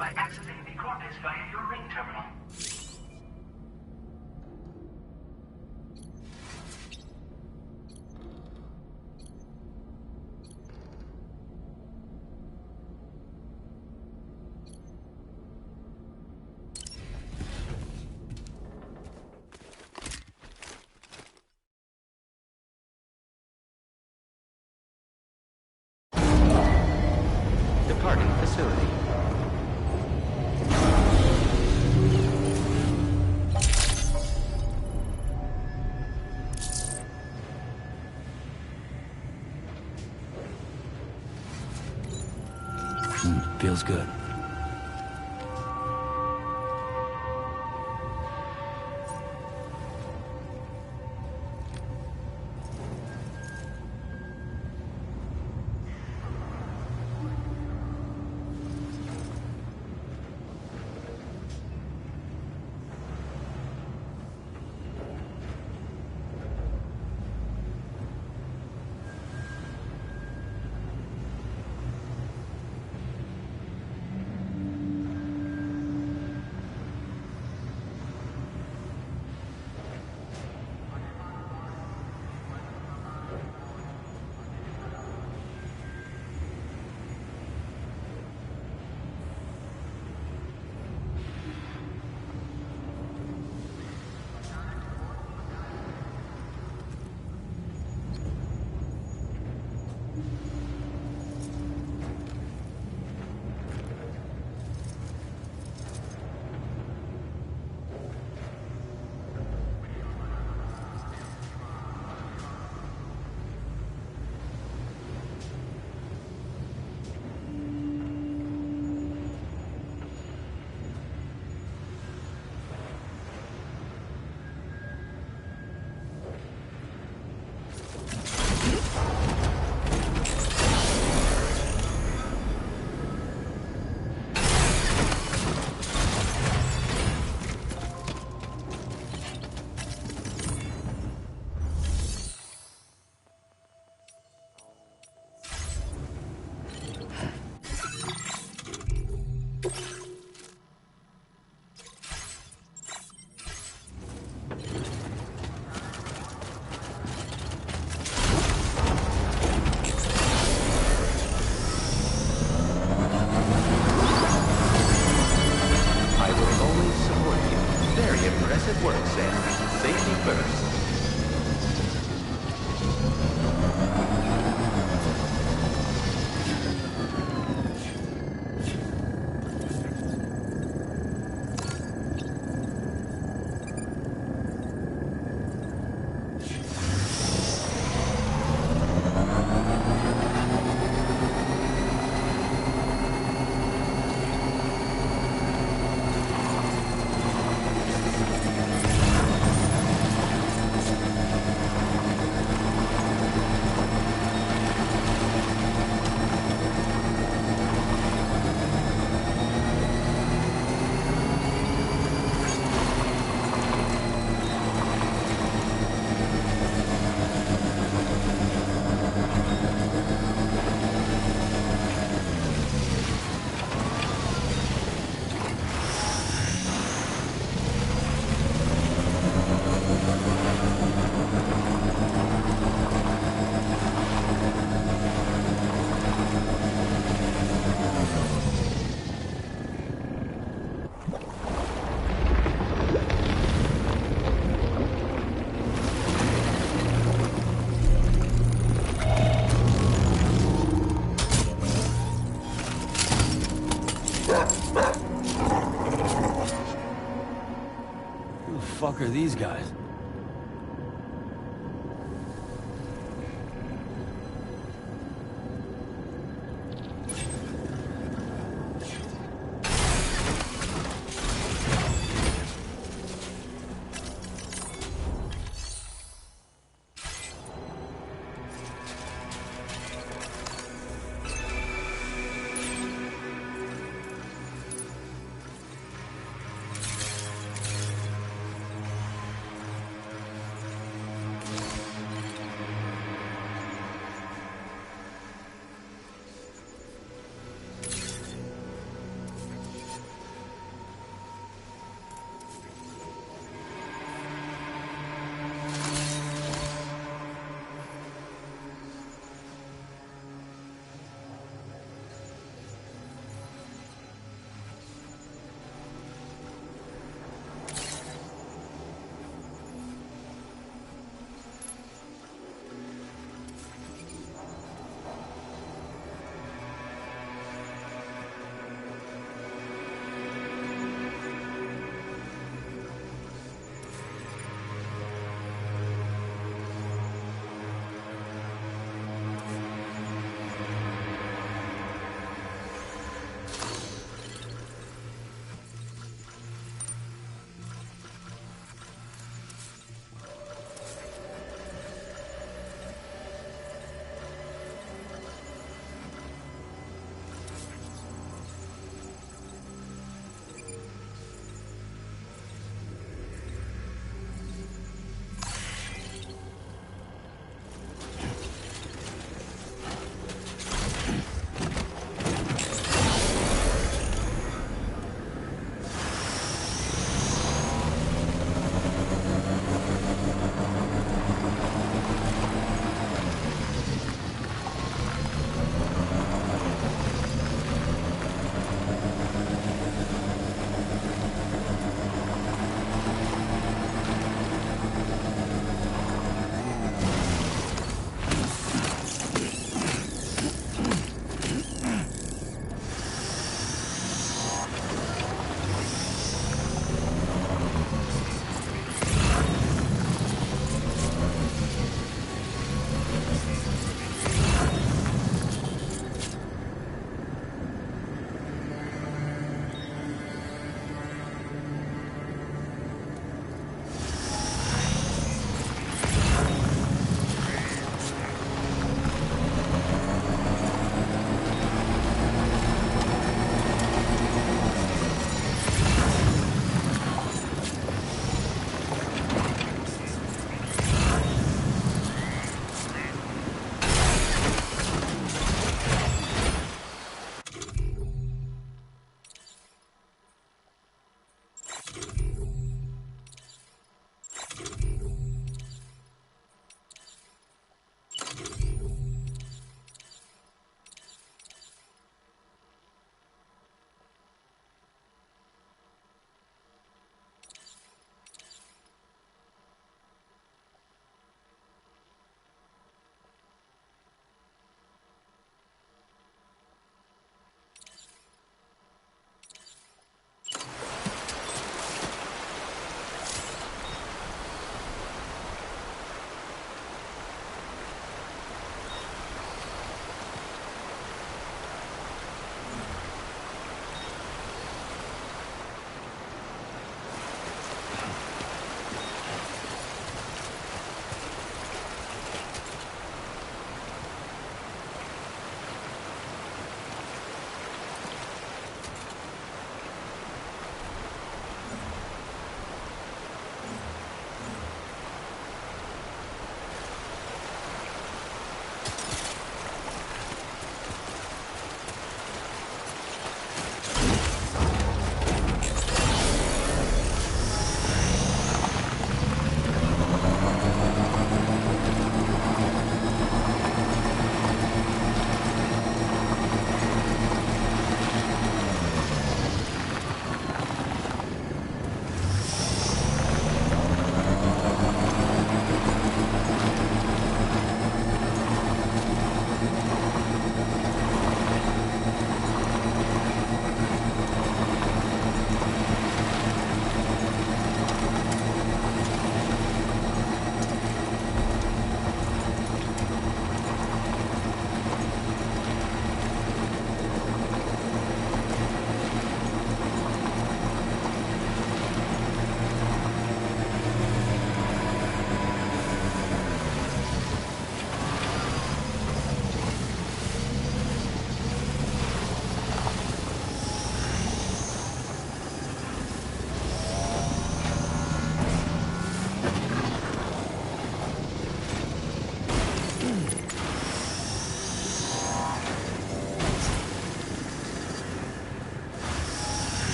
by accessing the cortex via your ring terminal. Departing facility. Feels good. Fuck are these guys?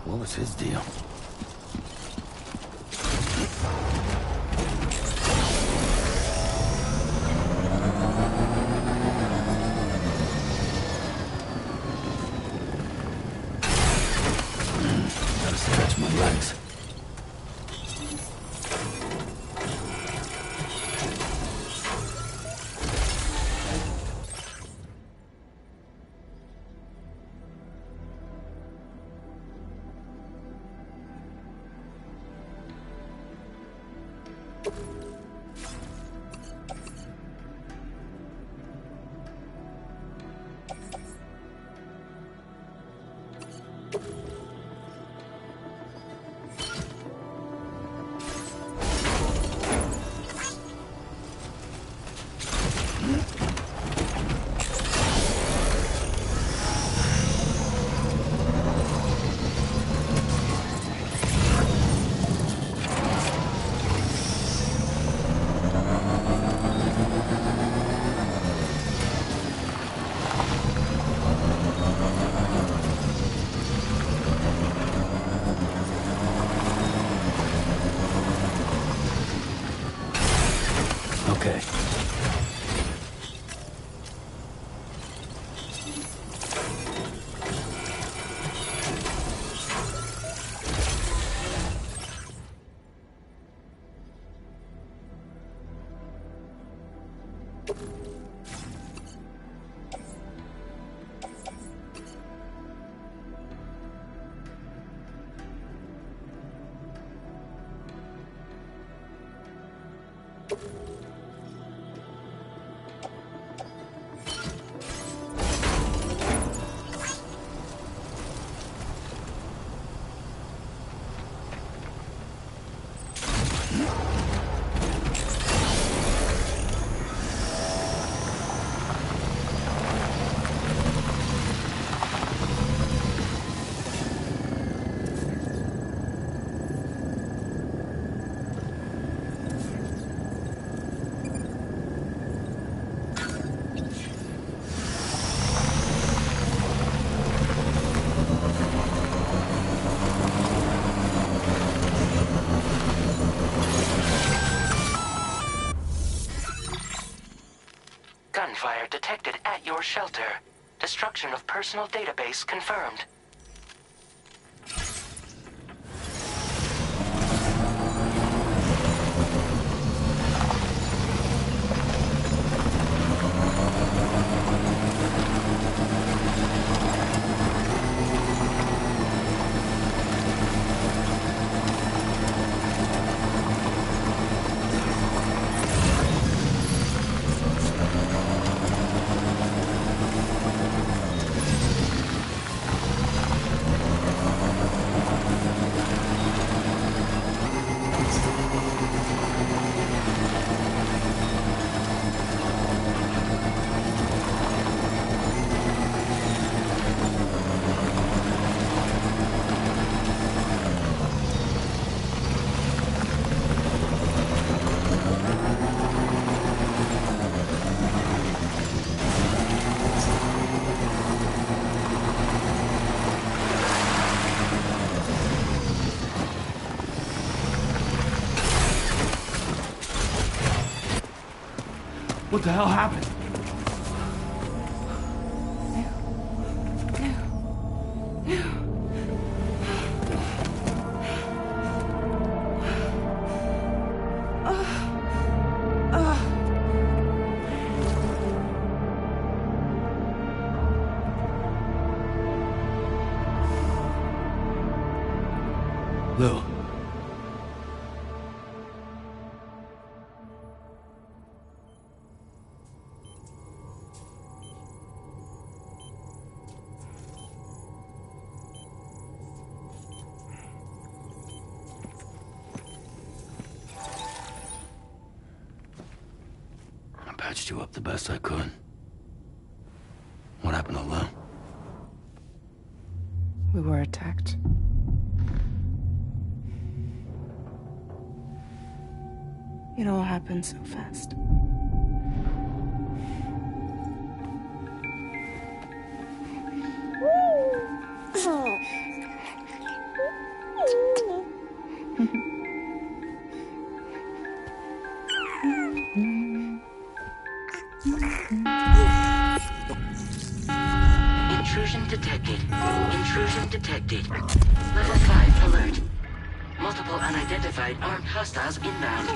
What was his deal? Gotta stretch my legs. Okay. Gunfire detected at your shelter. Destruction of personal database confirmed. What the hell happened? Lou. patched you up the best I could. What happened to Lou? We were attacked. It all happened so fast. Intrusion detected. Intrusion detected. Level 5 alert. Multiple unidentified armed hostiles inbound.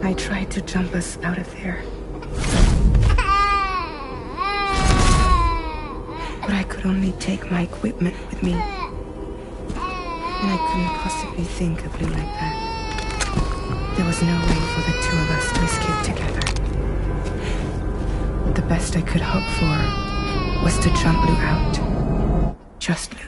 I tried to jump us out of there. But I could only take my equipment with me. And I couldn't possibly think of Lou like that. There was no way for the two of us to escape together. The best I could hope for was to jump Lou out. Just Lou.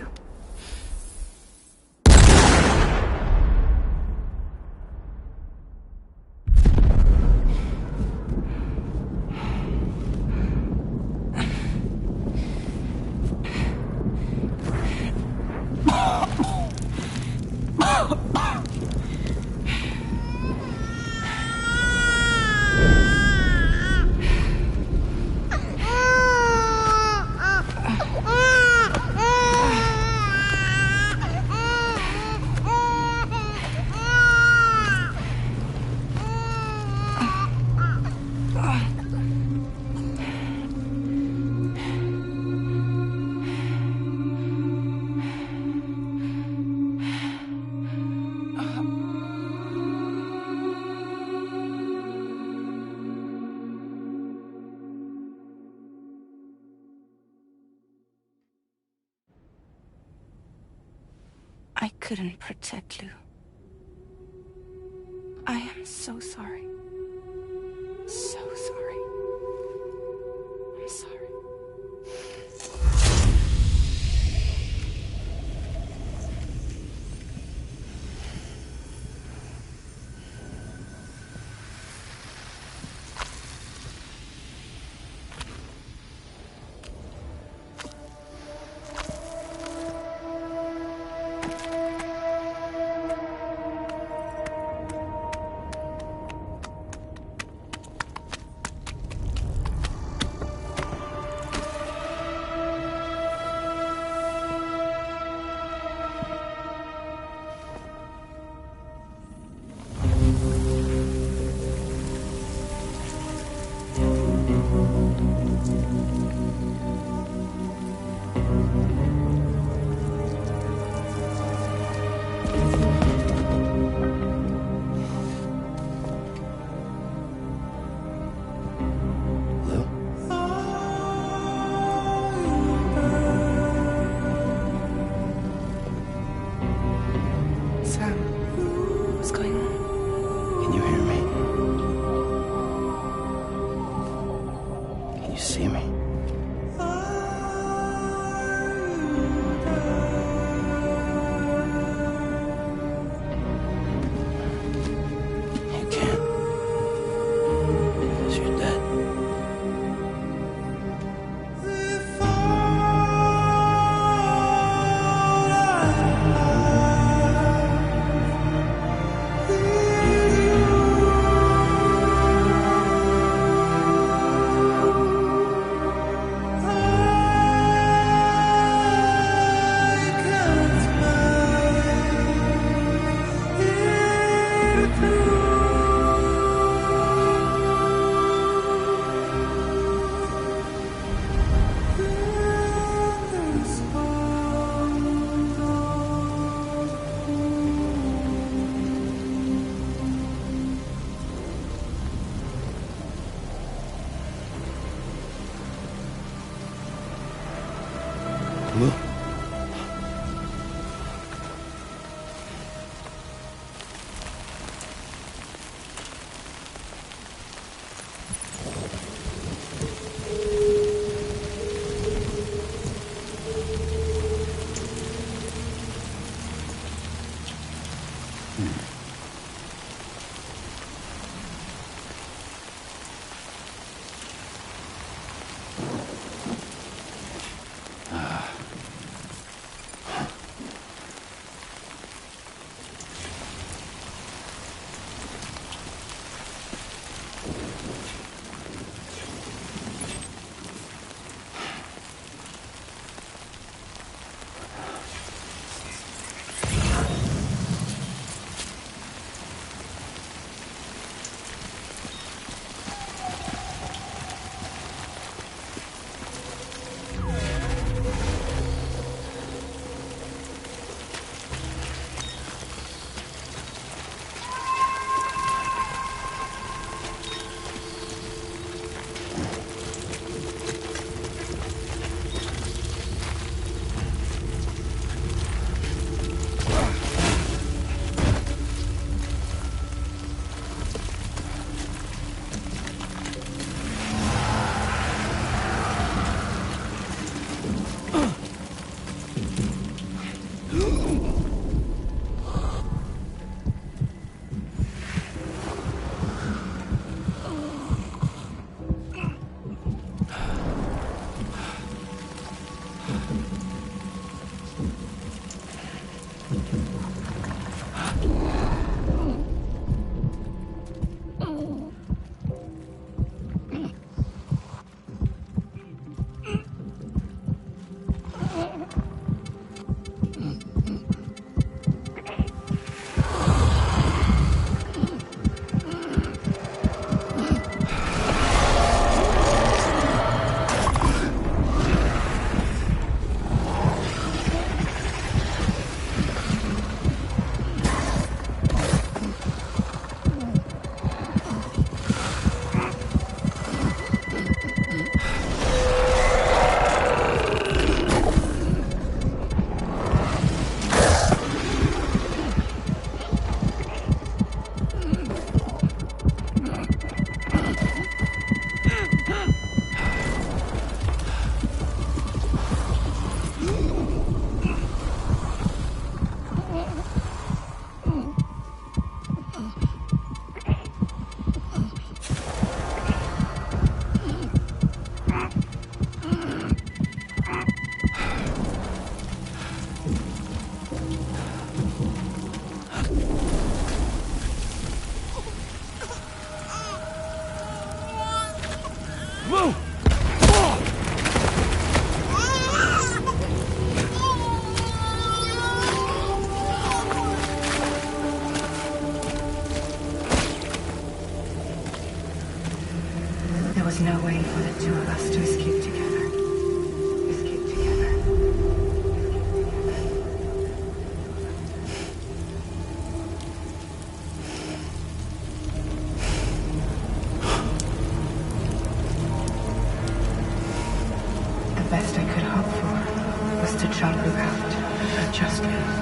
I couldn't protect Lou. I am so sorry. So sorry. I'm sorry. No way for the two of us to escape together. Escape together. The best I could hope for was to jump you out. Just you.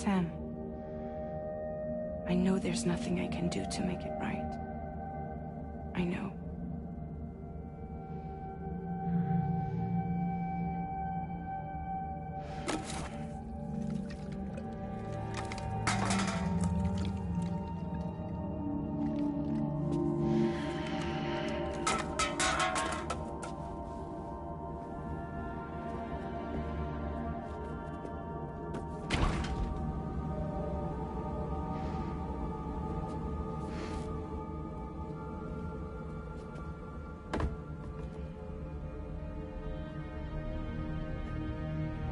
Sam, I know there's nothing I can do to make it right. I know.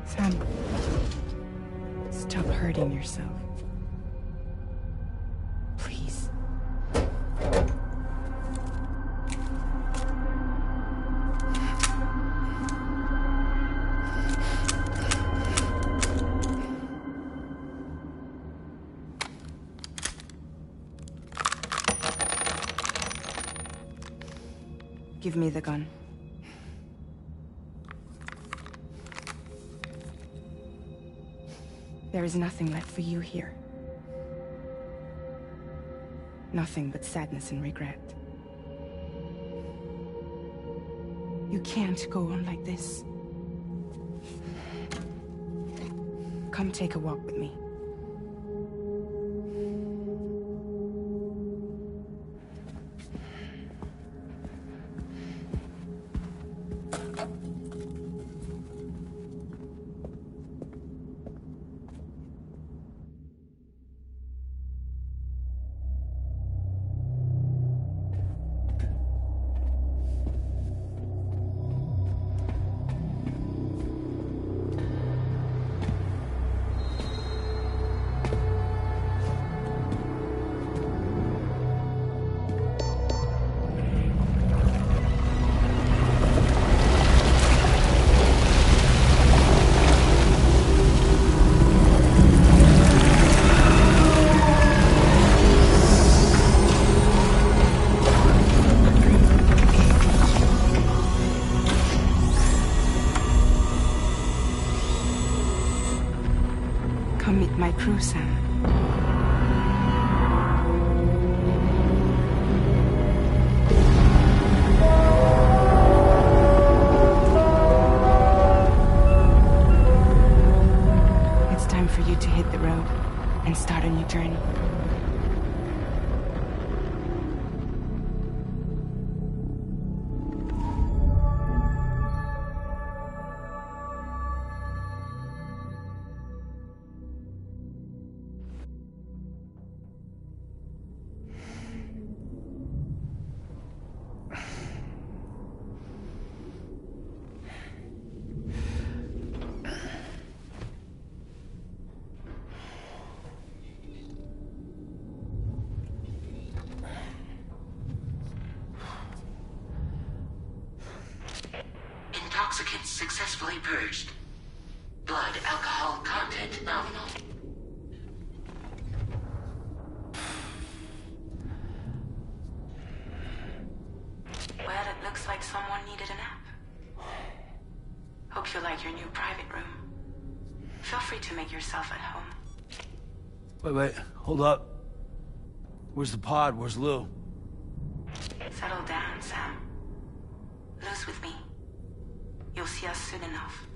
Sam, stop hurting yourself. Please. Give me the gun. There is nothing left for you here. Nothing but sadness and regret. You can't go on like this. Come take a walk with me. Come meet my crew, Sam. It's time for you to hit the road and start a new journey. Intoxicants successfully purged. Blood alcohol content nominal. Well, it looks like someone needed a nap. Hope you like your new private room. Feel free to make yourself at home. Wait, hold up. Where's the pod? Where's Lou? Settle down, Sam. Lou's with me. You'll see us soon enough.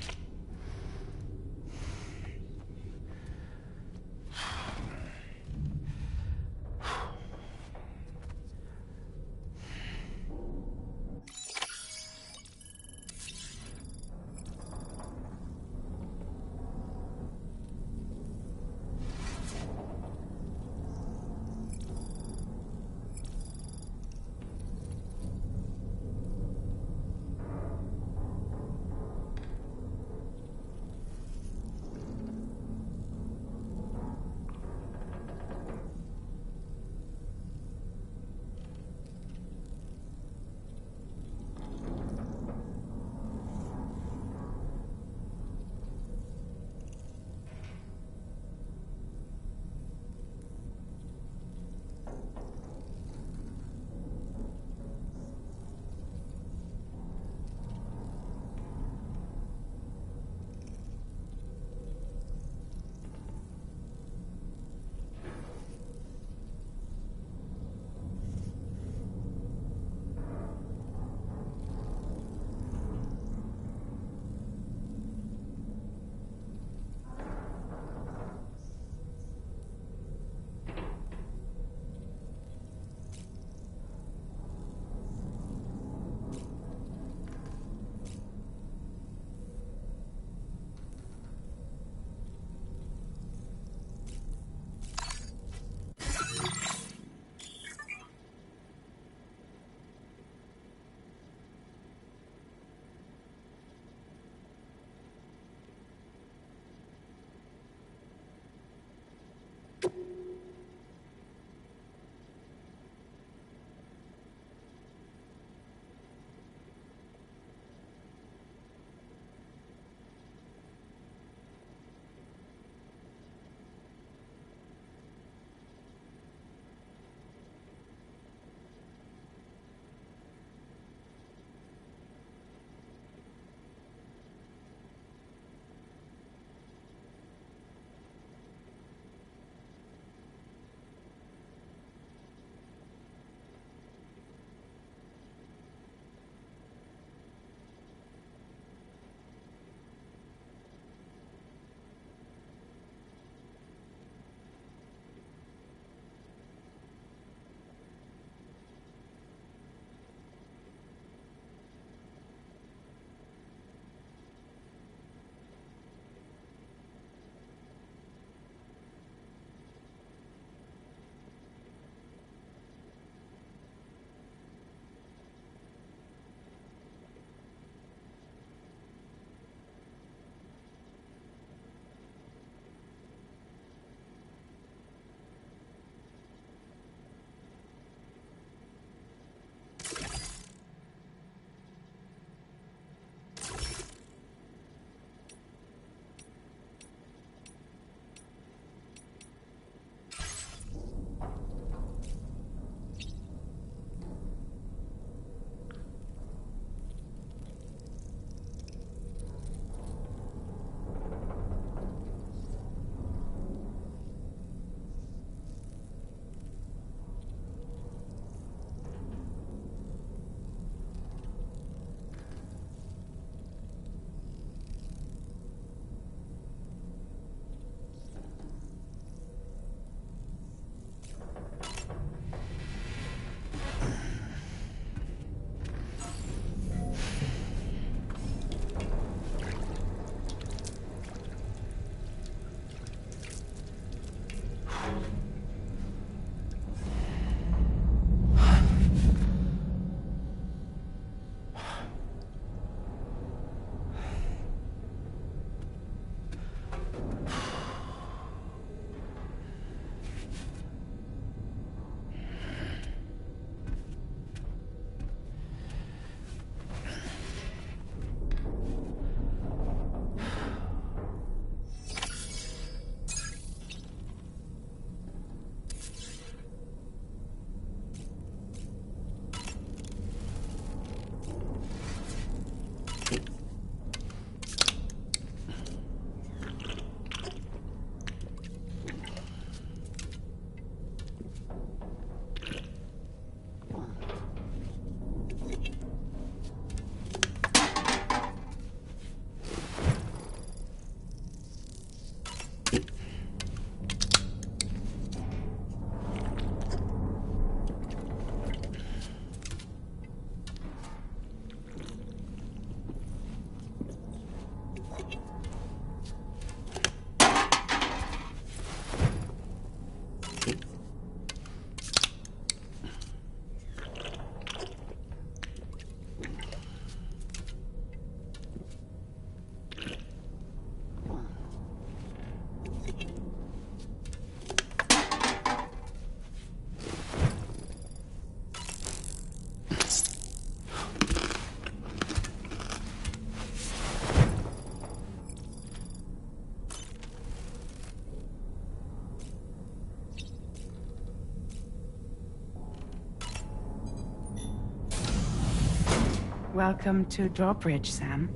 Welcome to Drawbridge, Sam.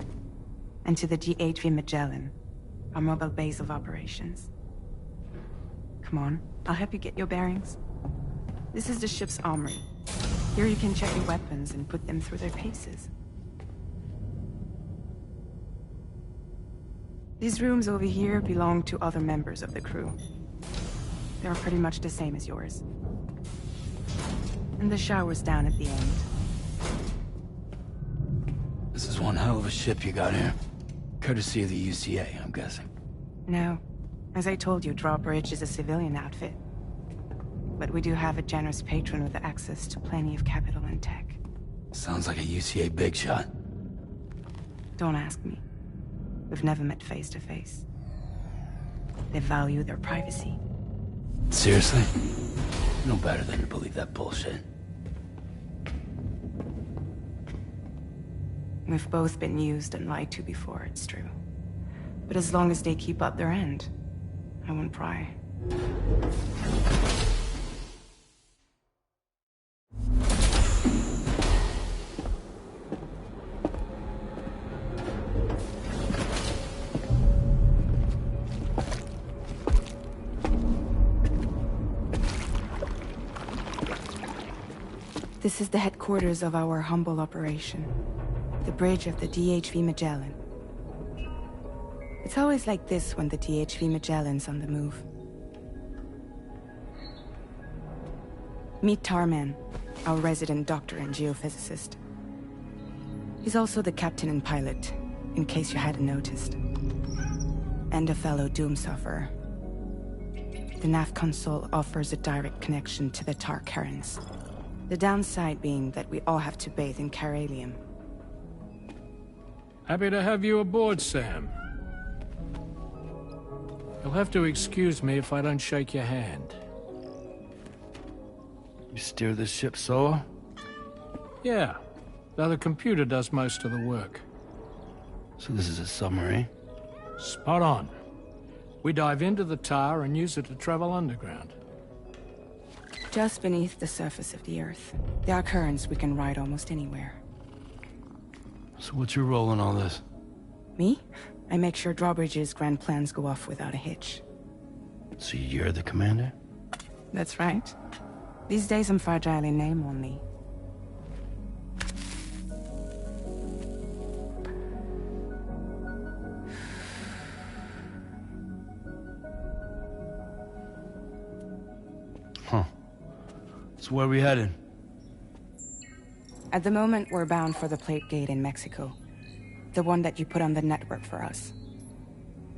And to the GHV Magellan, our mobile base of operations. Come on, I'll help you get your bearings. This is the ship's armory. Here you can check your weapons and put them through their paces. These rooms over here belong to other members of the crew. They're pretty much the same as yours. And the shower's down at the end. This is one hell of a ship you got here. Courtesy of the UCA, I'm guessing. No. As I told you, Drawbridge is a civilian outfit. But we do have a generous patron with access to plenty of capital and tech. Sounds like a UCA big shot. Don't ask me. We've never met face to face. They value their privacy. Seriously? No better than to believe that bullshit. We've both been used and lied to before, it's true. But as long as they keep up their end, I won't pry. This is the headquarters of our humble operation. The bridge of the DHV Magellan. It's always like this when the DHV Magellan's on the move. Meet Tarman, our resident doctor and geophysicist. He's also the captain and pilot, in case you hadn't noticed. And a fellow doom sufferer. The nav console offers a direct connection to the tar currents. The downside being that we all have to bathe in caralium. Happy to have you aboard, Sam. You'll have to excuse me if I don't shake your hand. You steer this ship solo? Yeah, though the computer does most of the work. So this is a submarine? Spot on. We dive into the tar and use it to travel underground. Just beneath the surface of the Earth, there are currents we can ride almost anywhere. So what's your role in all this? Me? I make sure Drawbridge's grand plans go off without a hitch. So you're the commander? That's right. These days I'm fragile in name only. Huh. So where are we headed? At the moment, we're bound for the Plate Gate in Mexico. The one that you put on the network for us.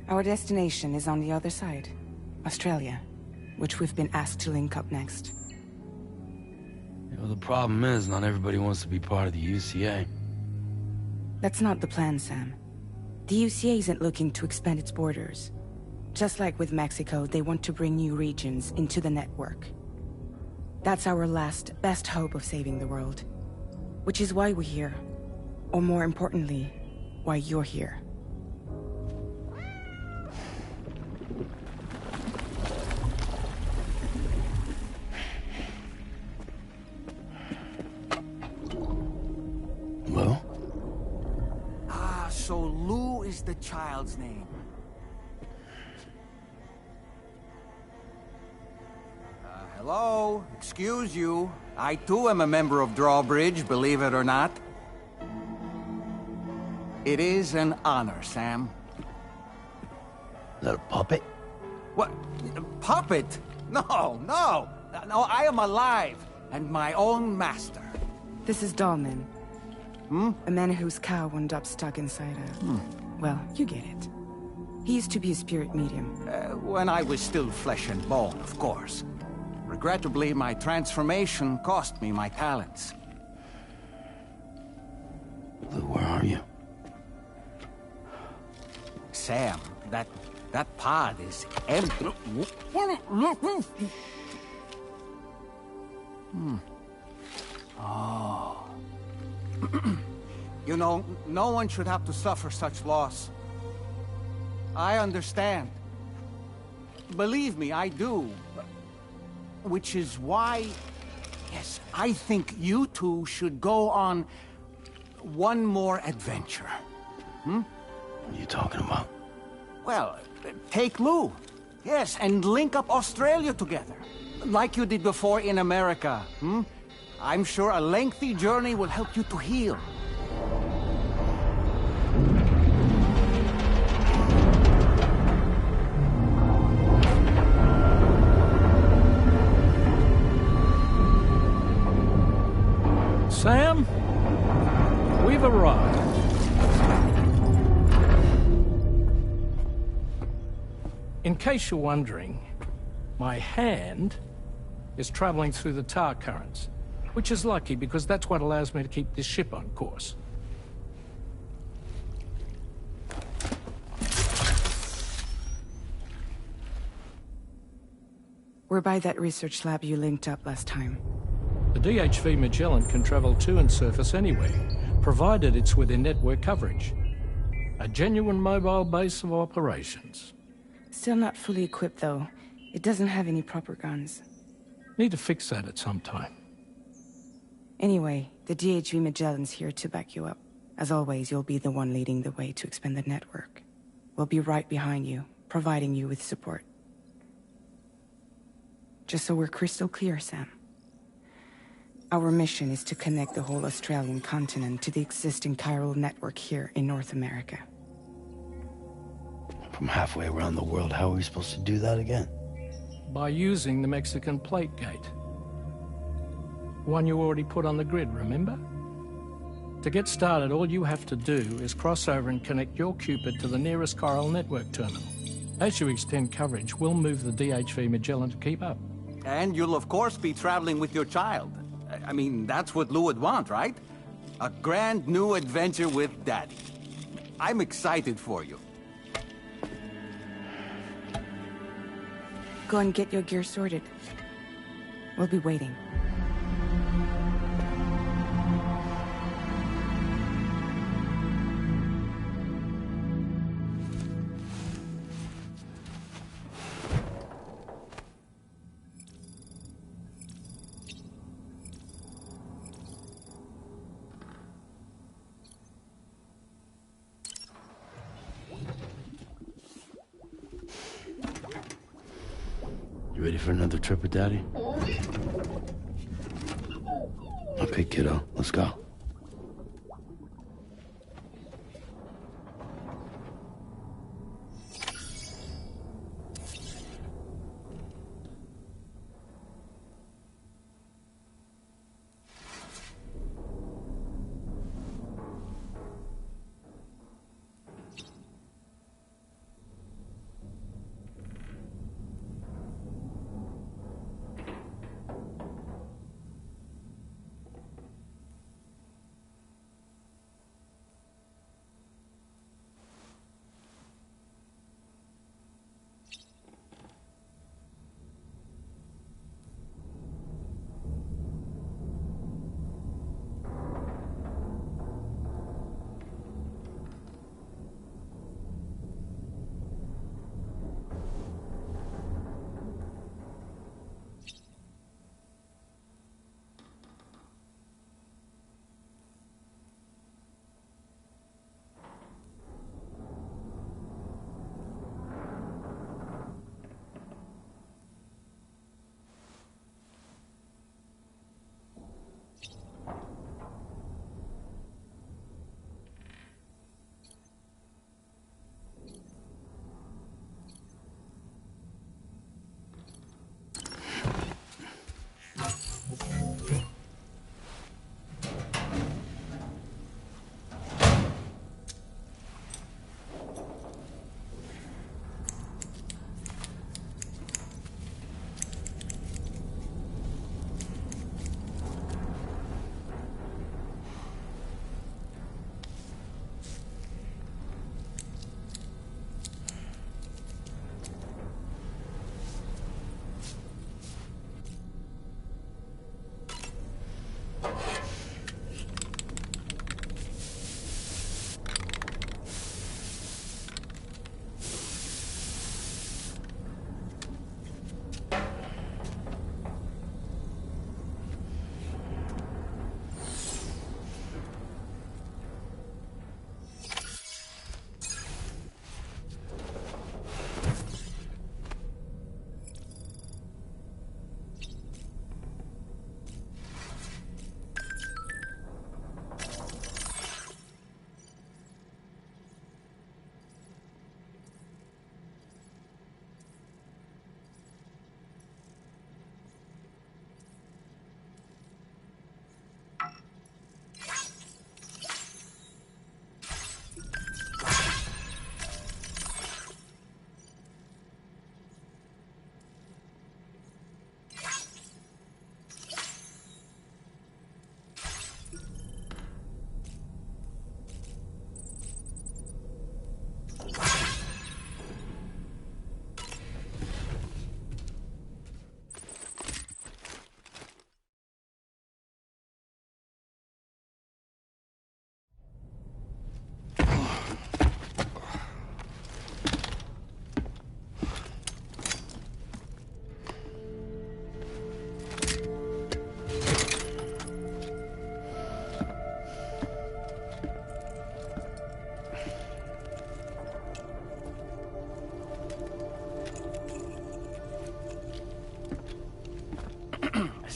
Our destination is on the other side, Australia, which we've been asked to link up next. You know, the problem is, not everybody wants to be part of the UCA. That's not the plan, Sam. The UCA isn't looking to expand its borders. Just like with Mexico, they want to bring new regions into the network. That's our last, best hope of saving the world. Which is why we're here. Or more importantly, why you're here. Hello? Ah, so Lou is the child's name. Hello? Excuse you. I too am a member of Drawbridge, believe it or not. It is an honor, Sam. Is that a puppet? What? A puppet? No, no! No, I am alive, and my own master. This is Dahlman. A man whose cow wound up stuck inside a... Well, you get it. He used to be a spirit medium. When I was still flesh and bone, of course. Regrettably, my transformation cost me my talents. Lou, where are you? Sam, that pod is empty. Oh. You know, no one should have to suffer such loss. I understand. Believe me, I do. Which is why, yes, I think you two should go on one more adventure. What are you talking about? Well, take Lou. Yes, and link up Australia together. Like you did before in America. I'm sure a lengthy journey will help you to heal. Sam, we've arrived. In case you're wondering, my hand is traveling through the tar currents, which is lucky because that's what allows me to keep this ship on course. We're by that research lab you linked up last time. The DHV Magellan can travel to and surface anywhere, provided it's within network coverage. A genuine mobile base of operations. Still not fully equipped, though. It doesn't have any proper guns. Need to fix that at some time. Anyway, the DHV Magellan's here to back you up. As always, you'll be the one leading the way to expand the network. We'll be right behind you, providing you with support. Just so we're crystal clear, Sam. Our mission is to connect the whole Australian continent to the existing chiral network here in North America. From halfway around the world, how are we supposed to do that again? By using the Mexican plate gate. One you already put on the grid, remember? To get started, all you have to do is cross over and connect your Cupid to the nearest chiral network terminal. As you extend coverage, we'll move the DHV Magellan to keep up. And you'll of course be traveling with your child. I mean, that's what Lou would want, right? A grand new adventure with Daddy. I'm excited for you. Go and get your gear sorted. We'll be waiting. You ready for another trip with Daddy? Okay, kiddo, let's go.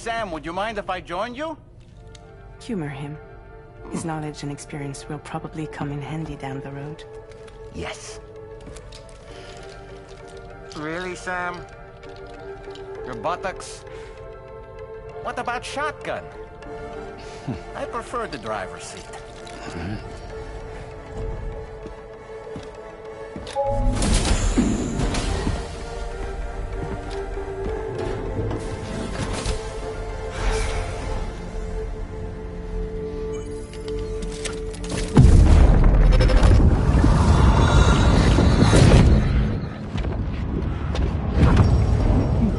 Sam, would you mind if I joined you? Humor him. His knowledge and experience will probably come in handy down the road. Yes. Really, Sam? Your buttocks? What about shotgun? I prefer the driver's seat.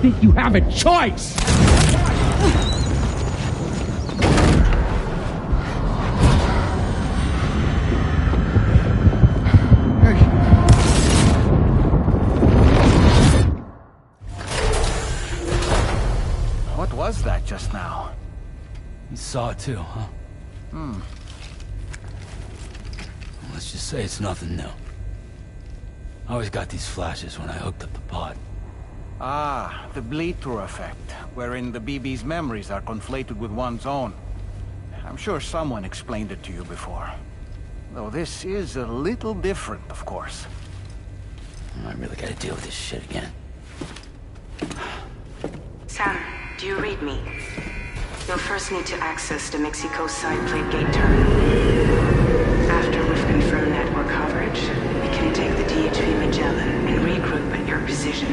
Think you have a choice? What was that just now? You saw it too, huh? Let's just say it's nothing new. I always got these flashes when I hooked up the pod. Ah, the bleed-through effect, wherein the BB's memories are conflated with one's own. I'm sure someone explained it to you before. Though this is a little different, of course. I really gotta deal with this shit again. Sam, do you read me? You'll first need to access the Mexico side plate gate terminal. After we've confirmed network coverage, we can take the DHV Magellan and regroup at your position.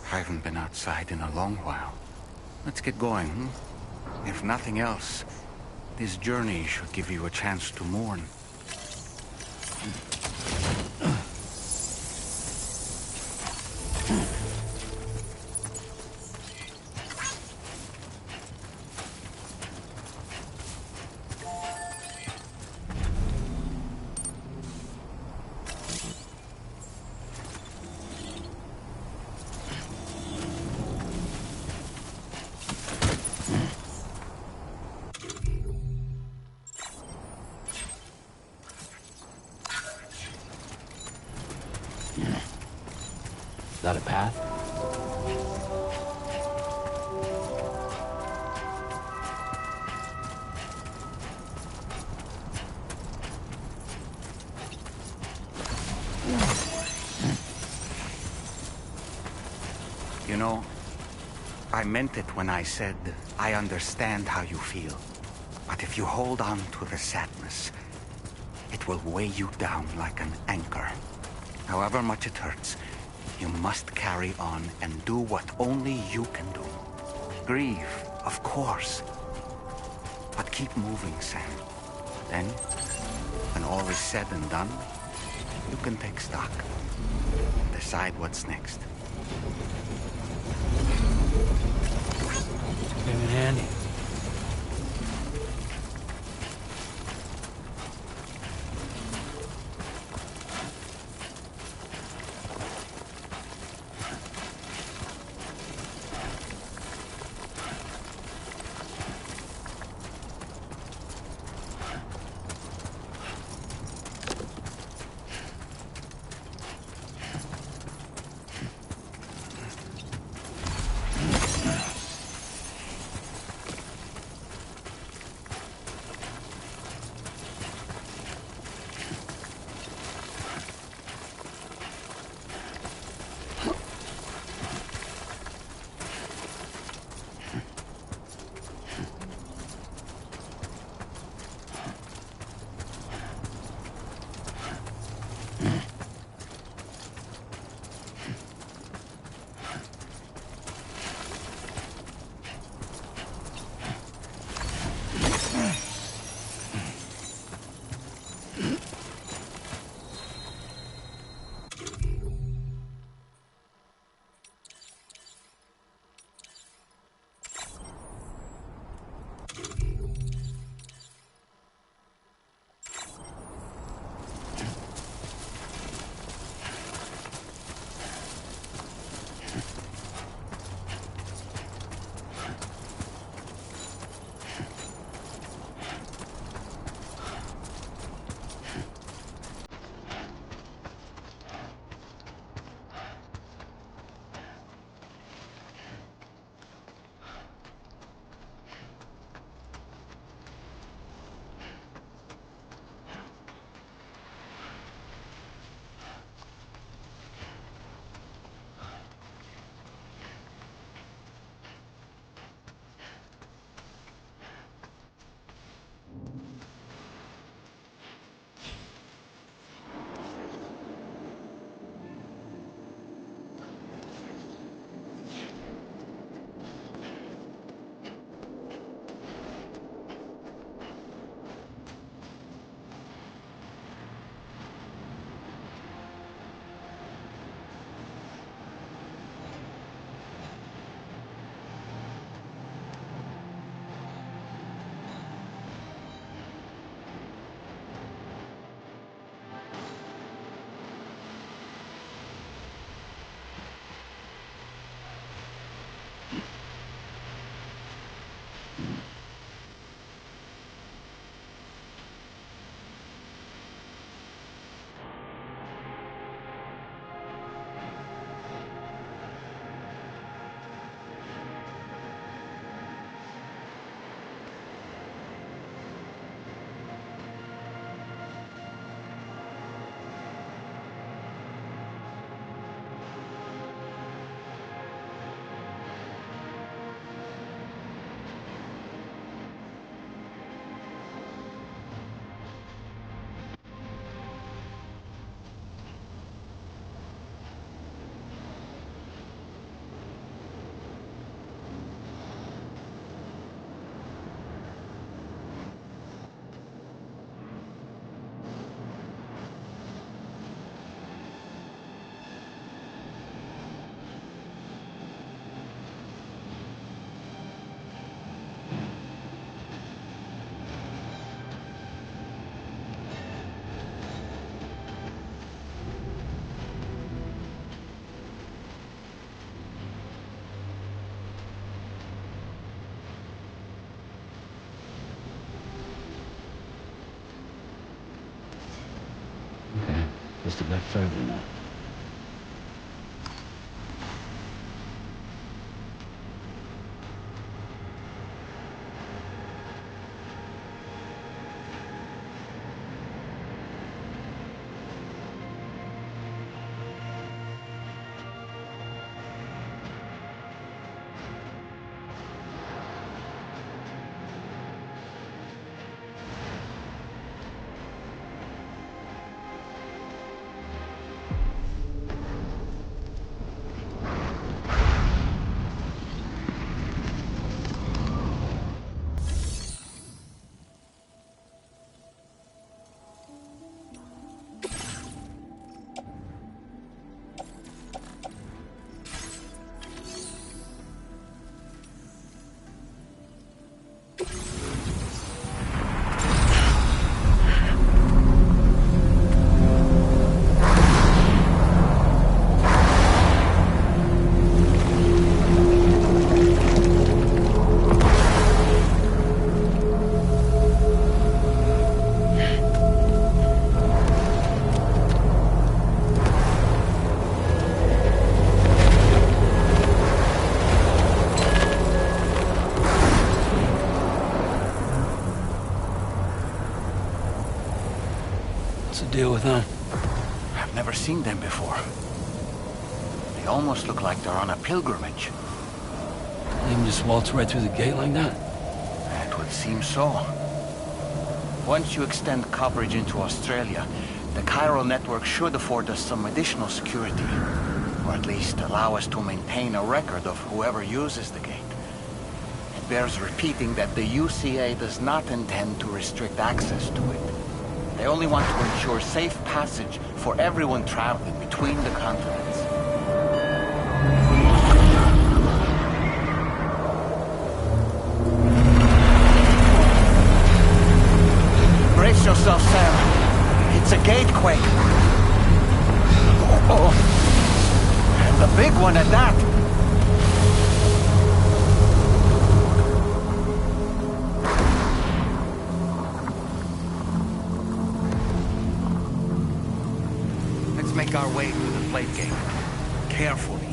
I haven't been outside in a long while. Let's get going, hmm? If nothing else, this journey should give you a chance to mourn. Is that a path? You know, I meant it when I said, I understand how you feel. But if you hold on to the sadness, it will weigh you down like an anchor. However much it hurts, you must carry on and do what only you can do. Grieve, of course. But keep moving, Sam. Then, when all is said and done, you can take stock. Decide what's next. Came in handy. Just a bit further now. Deal with them. I've never seen them before. They almost look like they're on a pilgrimage. They can just waltz right through the gate like that? It would seem so. Once you extend coverage into Australia, the chiral network should afford us some additional security. Or at least allow us to maintain a record of whoever uses the gate. It bears repeating that the UCA does not intend to restrict access to it. They only want to ensure safe passage for everyone traveling between the continents. Brace yourself, Sam. It's a gatequake. Oh, and a big one at that. Make our way through the plate gate. Carefully.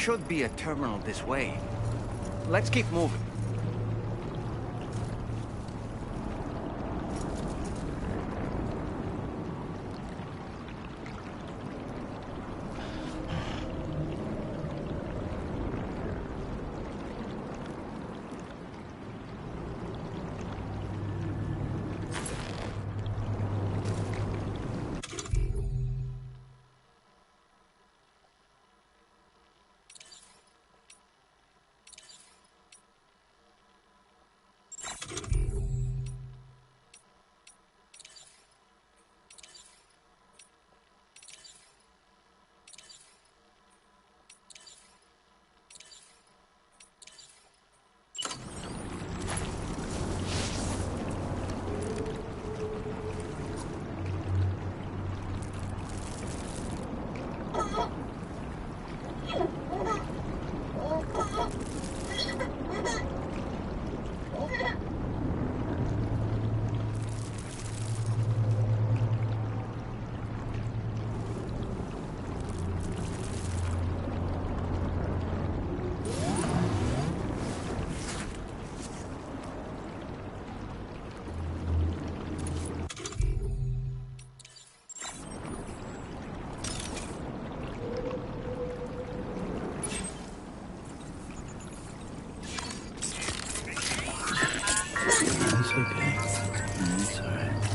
should be a terminal this way. Let's keep moving. That's okay. That's all right.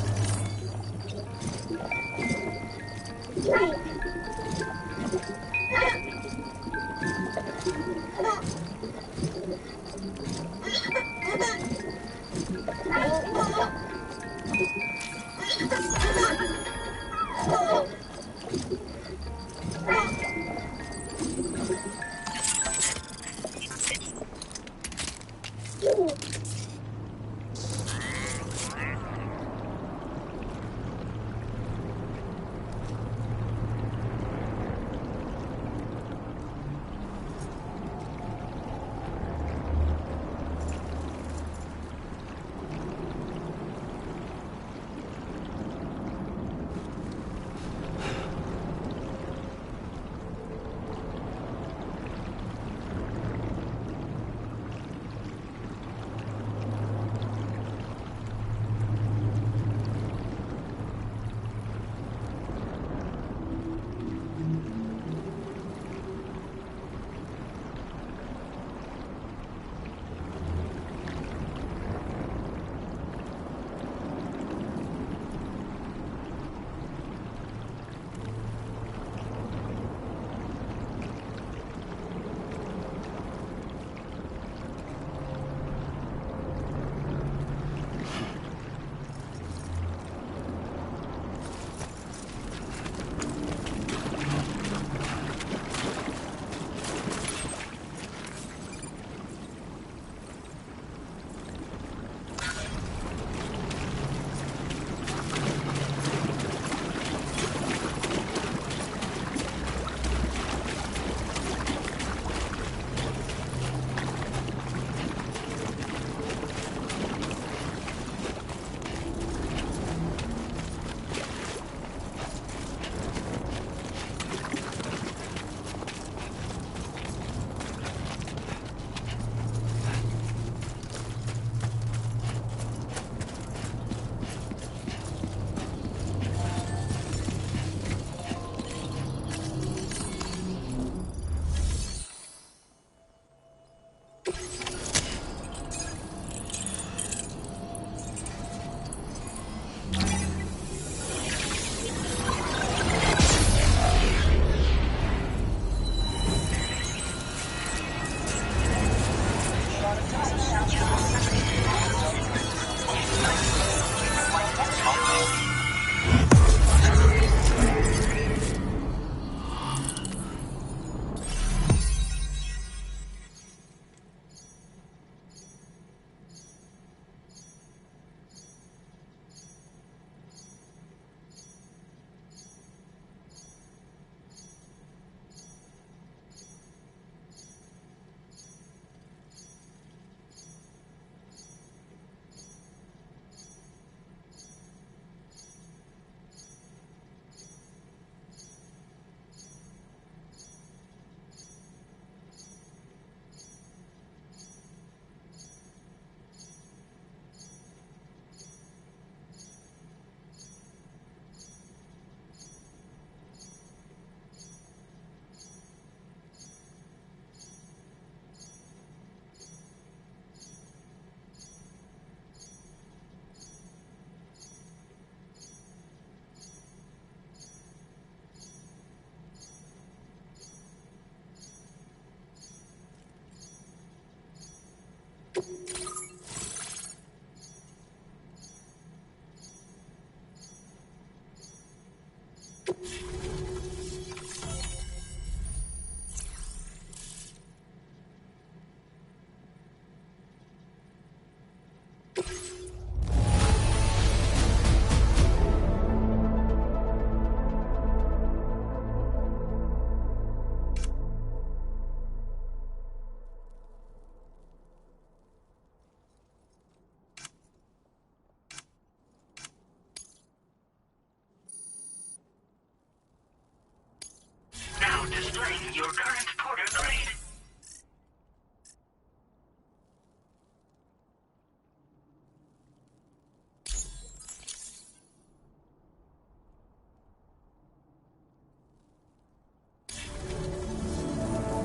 Now displaying your current porter grade.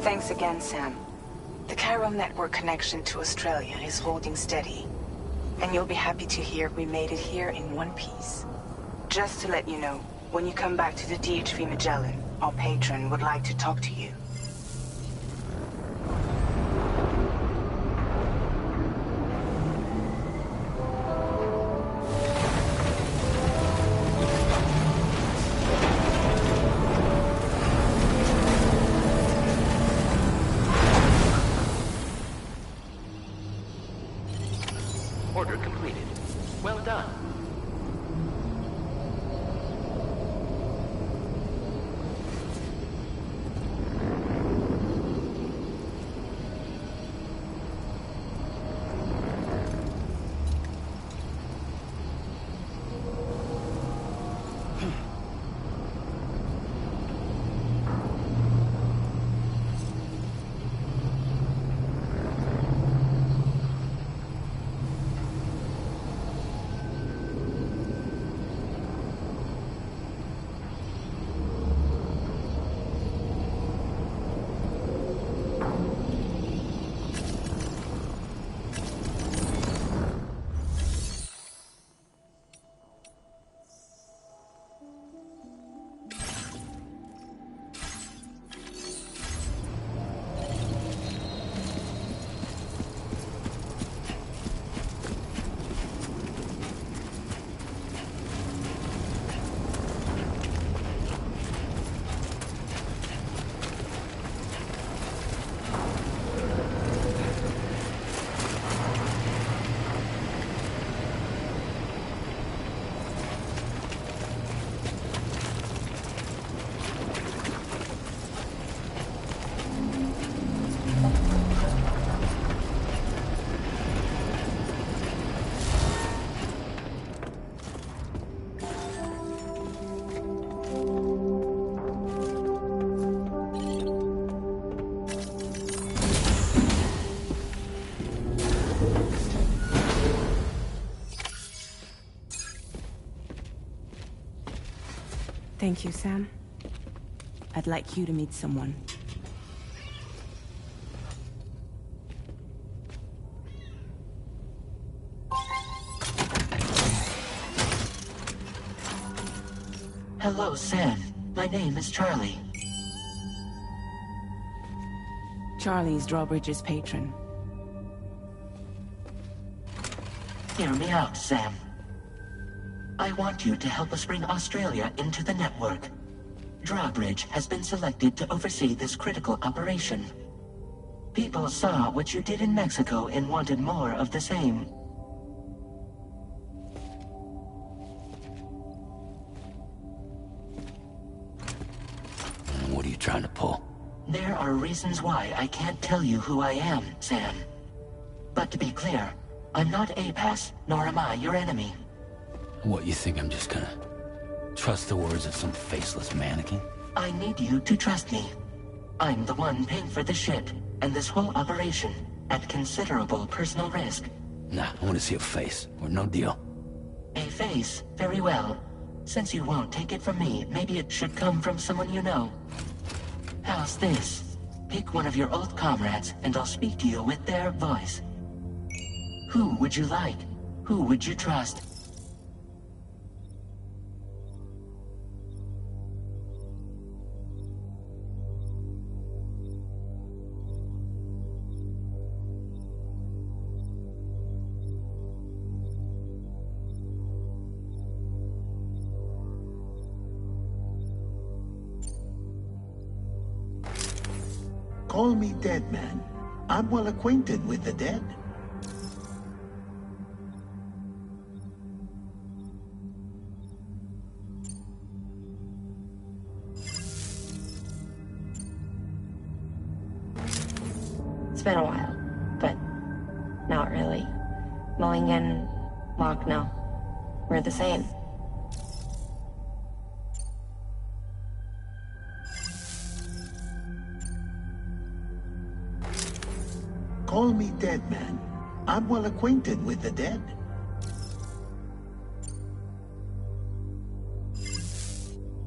Thanks again, Sam. The chiral network connection to Australia is holding steady. And you'll be happy to hear we made it here in one piece. Just to let you know, when you come back to the DHV Magellan, our patron would like to talk to you. Order completed. Well done. Thank you, Sam. I'd like you to meet someone. Hello, Sam. My name is Charlie. Charlie's Drawbridge's patron. Hear me out, Sam. I want you to help us bring Australia into the network. Drawbridge has been selected to oversee this critical operation. People saw what you did in Mexico and wanted more of the same. What are you trying to pull? There are reasons why I can't tell you who I am, Sam. But to be clear, I'm not APAS, nor am I your enemy. What, you think I'm just gonna trust the words of some faceless mannequin? I need you to trust me. I'm the one paying for the shit, and this whole operation, at considerable personal risk. Nah, I want to see a face, or no deal. A face? Very well. Since you won't take it from me, maybe it should come from someone you know. How's this? Pick one of your old comrades, and I'll speak to you with their voice. Who would you like? Who would you trust? Call me dead man. I'm well acquainted with the dead. It's been a while, but not really. Mulligan, Locke, no. We're the same. Call me dead man. I'm well acquainted with the dead.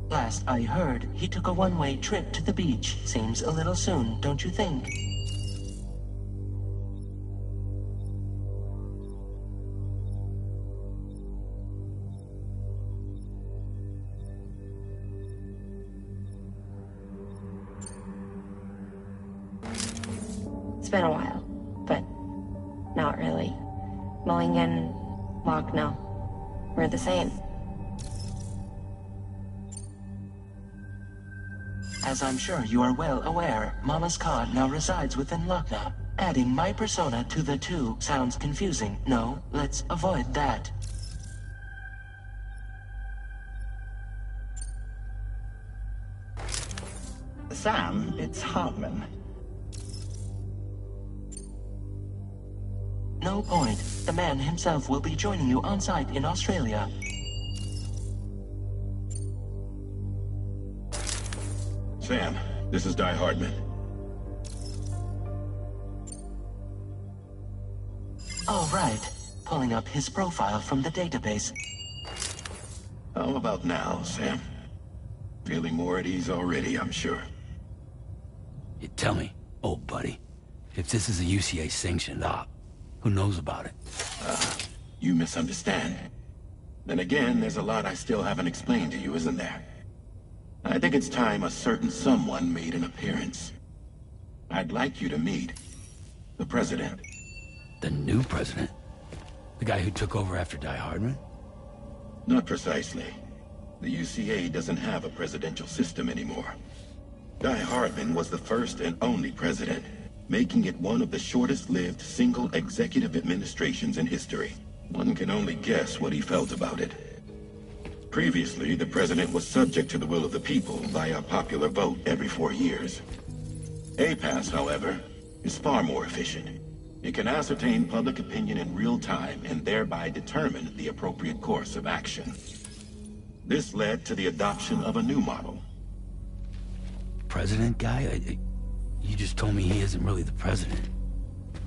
Last I heard, he took a one-way trip to the beach. Seems a little soon, don't you think? It's been a while, but not really. Mulligan, Locke, no. We're the same. As I'm sure you are well aware, Mama's Khan now resides within Lucknow. Adding my persona to the two sounds confusing. No, let's avoid that. Sam, it's Hartman. No point. The man himself will be joining you on site in Australia. Sam, this is Di Hardman. All right. Pulling up his profile from the database. How about now, Sam? Feeling more at ease already, I'm sure. You tell me, old buddy, if this is a UCA-sanctioned op, who knows about it? You misunderstand. Then again, there's a lot I still haven't explained to you, isn't there? I think it's time a certain someone made an appearance. I'd like you to meet the President. The new president? The guy who took over after Di Hardman? Not precisely. The UCA doesn't have a presidential system anymore. Di Hardman was the first and only president, making it one of the shortest-lived single executive administrations in history. One can only guess what he felt about it. Previously, the president was subject to the will of the people via popular vote every 4 years. APAS, however, is far more efficient. It can ascertain public opinion in real time and thereby determine the appropriate course of action. This led to the adoption of a new model. President guy? You just told me he isn't really the president.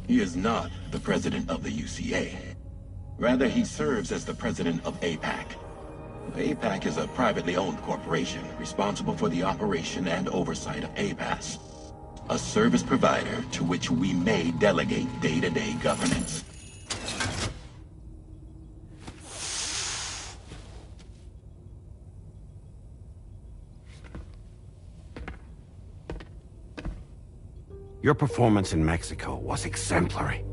He is not the president of the UCA. Rather, he serves as the president of APAC. APAC is a privately owned corporation responsible for the operation and oversight of APAS, a service provider to which we may delegate day-to-day governance. Your performance in Mexico was exemplary.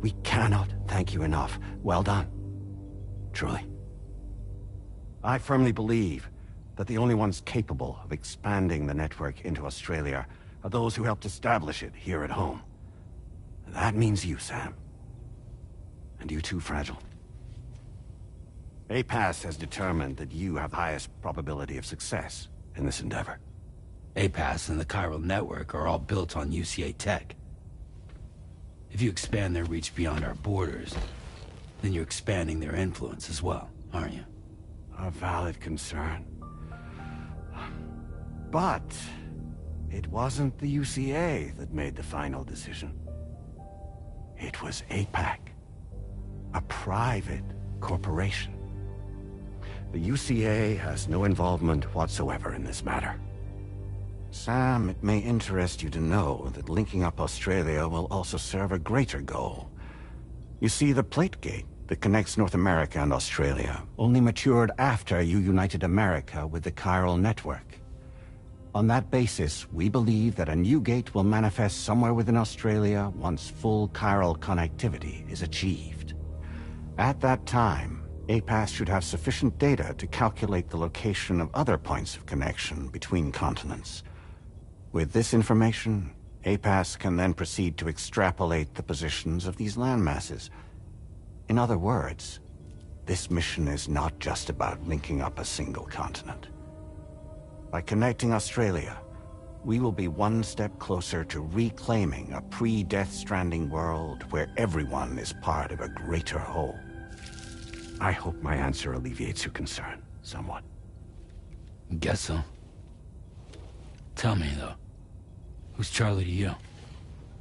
We cannot thank you enough. Well done. Truly. I firmly believe that the only ones capable of expanding the network into Australia are those who helped establish it here at home. That means you, Sam. And you too, Fragile. APAS has determined that you have the highest probability of success in this endeavor. APAS and the Chiral Network are all built on UCA tech. If you expand their reach beyond our borders, then you're expanding their influence as well, aren't you? A valid concern. But it wasn't the UCA that made the final decision. It was APAC, a private corporation. The UCA has no involvement whatsoever in this matter. Sam, it may interest you to know that linking up Australia will also serve a greater goal. You see, the plate gate that connects North America and Australia only matured after you united America with the Chiral Network. On that basis, we believe that a new gate will manifest somewhere within Australia once full chiral connectivity is achieved. At that time, APAS should have sufficient data to calculate the location of other points of connection between continents. With this information, APAS can then proceed to extrapolate the positions of these landmasses. In other words, this mission is not just about linking up a single continent. By connecting Australia, we will be one step closer to reclaiming a pre-Death Stranding world where everyone is part of a greater whole. I hope my answer alleviates your concern, somewhat. Guess so. Tell me, though. Who's Charlie to you?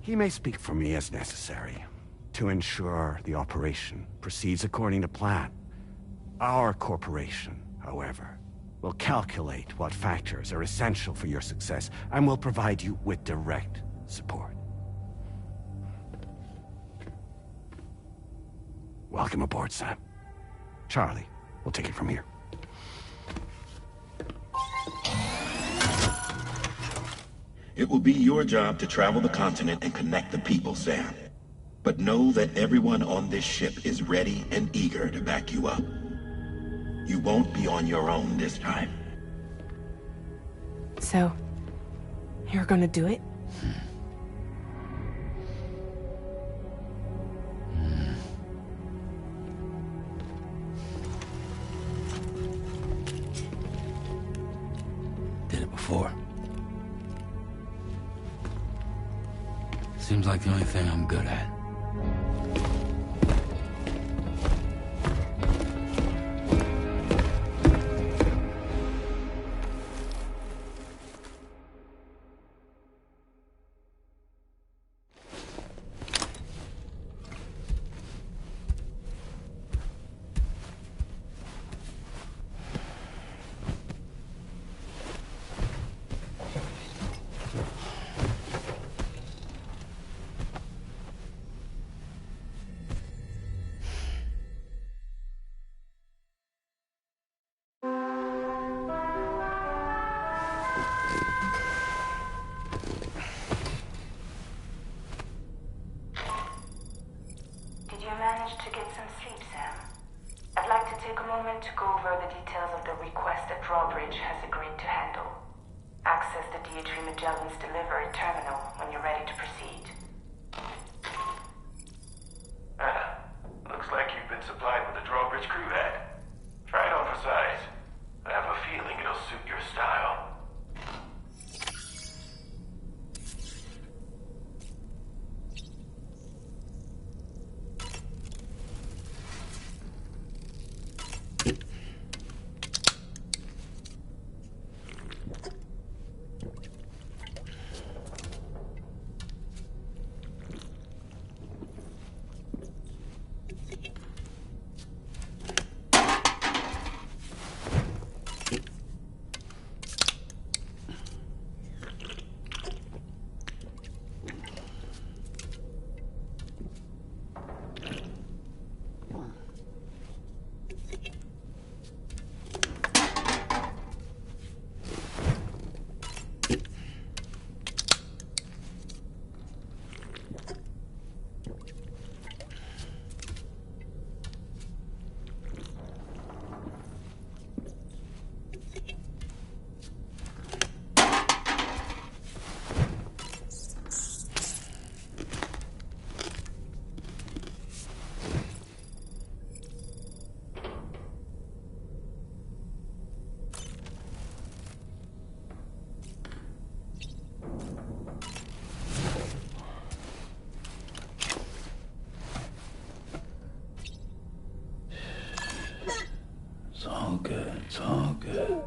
He may speak for me as necessary, to ensure the operation proceeds according to plan. Our corporation, however, will calculate what factors are essential for your success and will provide you with direct support. Welcome aboard, Sam. Charlie, we'll take it from here. It will be your job to travel the continent and connect the people, Sam. But know that everyone on this ship is ready and eager to back you up. You won't be on your own this time. So, you're gonna do it? Did it before. Seems like the only thing I'm good at. To get some sleep, Sam. I'd like to take a moment to go over the details of the request that Drawbridge has agreed to handle. Access the D3 Magellan's delivery terminal when you're ready to proceed. Looks like you've been supplied with the Drawbridge crew hat. Try it on for size. I have a feeling it'll suit your style. It's all good. It's all good.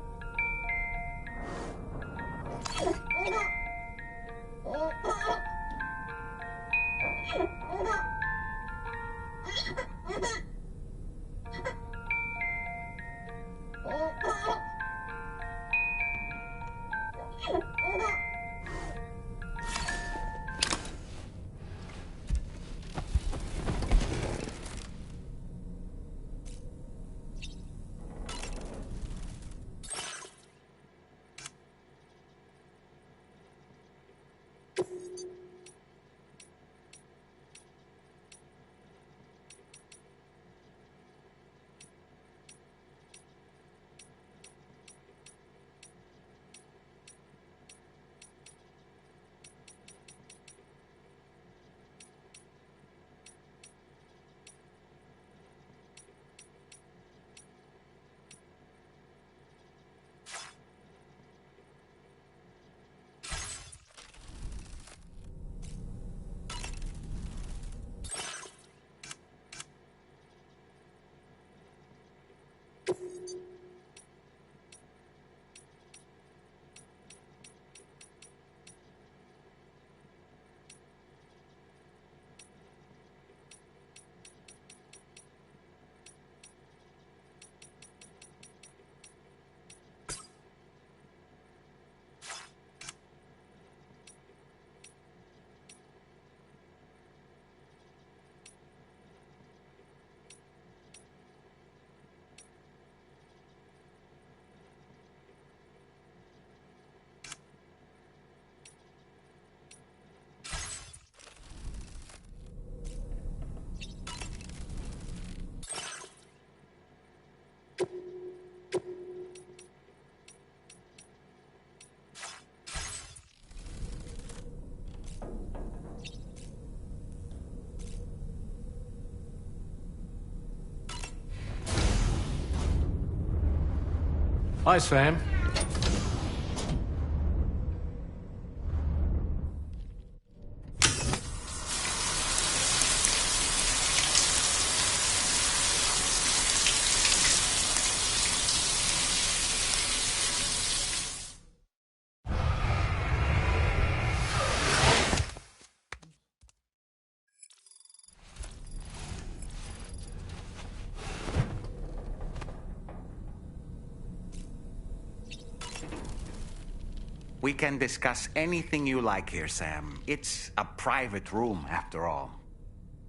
Hi, Sam. We can discuss anything you like here, Sam. It's a private room, after all.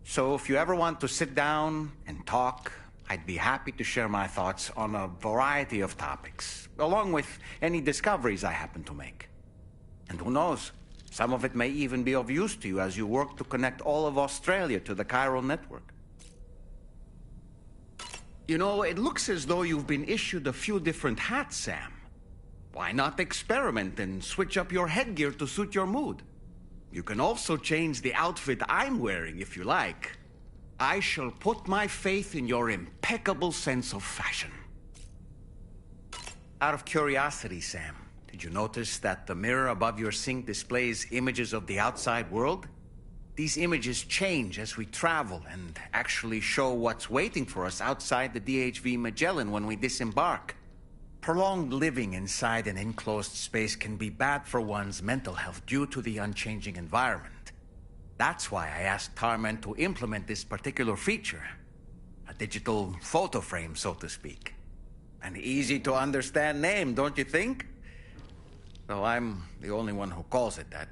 So if you ever want to sit down and talk, I'd be happy to share my thoughts on a variety of topics, along with any discoveries I happen to make. And who knows, some of it may even be of use to you as you work to connect all of Australia to the chiral network. You know, it looks as though you've been issued a few different hats, Sam. Why not experiment and switch up your headgear to suit your mood? You can also change the outfit I'm wearing if you like. I shall put my faith in your impeccable sense of fashion. Out of curiosity, Sam, did you notice that the mirror above your sink displays images of the outside world? These images change as we travel and actually show what's waiting for us outside the DHV Magellan when we disembark. Prolonged living inside an enclosed space can be bad for one's mental health due to the unchanging environment. That's why I asked Tarman to implement this particular feature. A digital photo frame, so to speak. An easy-to-understand name, don't you think? Though I'm the only one who calls it that.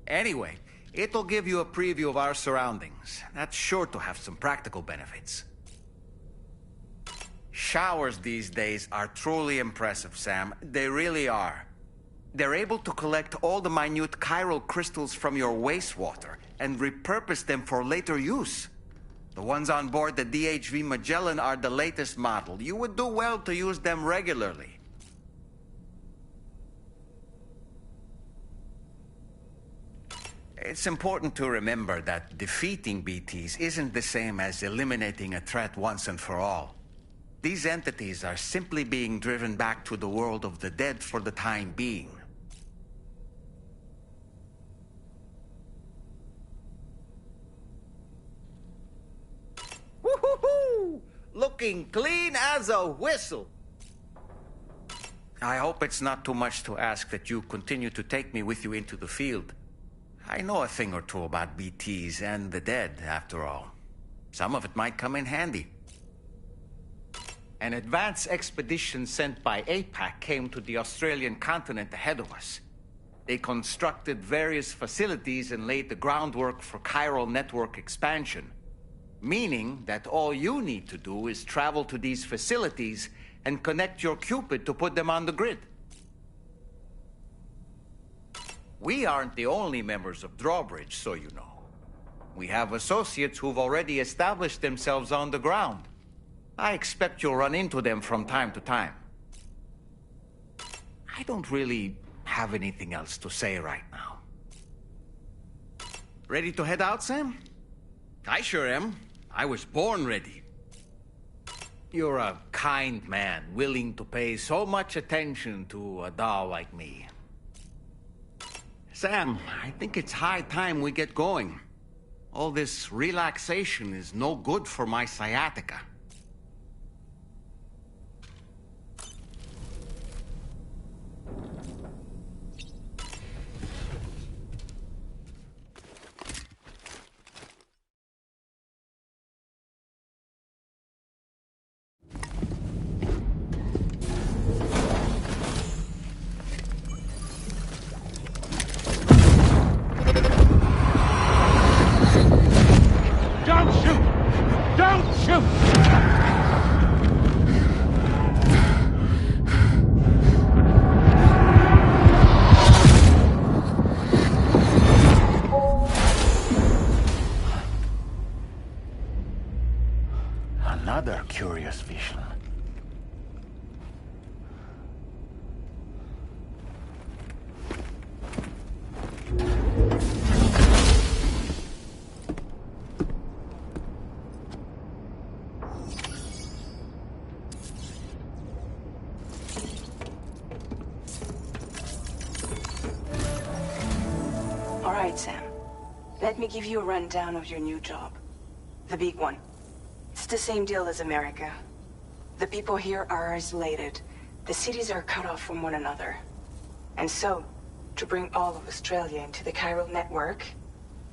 Anyway, it'll give you a preview of our surroundings. That's sure to have some practical benefits. Showers these days are truly impressive, Sam. They really are. They're able to collect all the minute chiral crystals from your wastewater and repurpose them for later use. The ones on board the DHV Magellan are the latest model. You would do well to use them regularly. It's important to remember that defeating BTs isn't the same as eliminating a threat once and for all. These entities are simply being driven back to the world of the dead for the time being. Woohoo! Looking clean as a whistle. I hope it's not too much to ask that you continue to take me with you into the field. I know a thing or two about BTs and the dead, after all. Some of it might come in handy. An advance expedition sent by APAC came to the Australian continent ahead of us. They constructed various facilities and laid the groundwork for chiral network expansion, meaning that all you need to do is travel to these facilities and connect your Cupid to put them on the grid. We aren't the only members of Drawbridge, so you know. We have associates who've already established themselves on the ground. I expect you'll run into them from time to time. I don't really have anything else to say right now. Ready to head out, Sam? I sure am. I was born ready. You're a kind man, willing to pay so much attention to a doll like me. Sam, I think it's high time we get going. All this relaxation is no good for my sciatica. Another curious vision. Alright, Sam. Let me give you a rundown of your new job. The big one. It's the same deal as America. The people here are isolated. The cities are cut off from one another. And so, to bring all of Australia into the chiral network,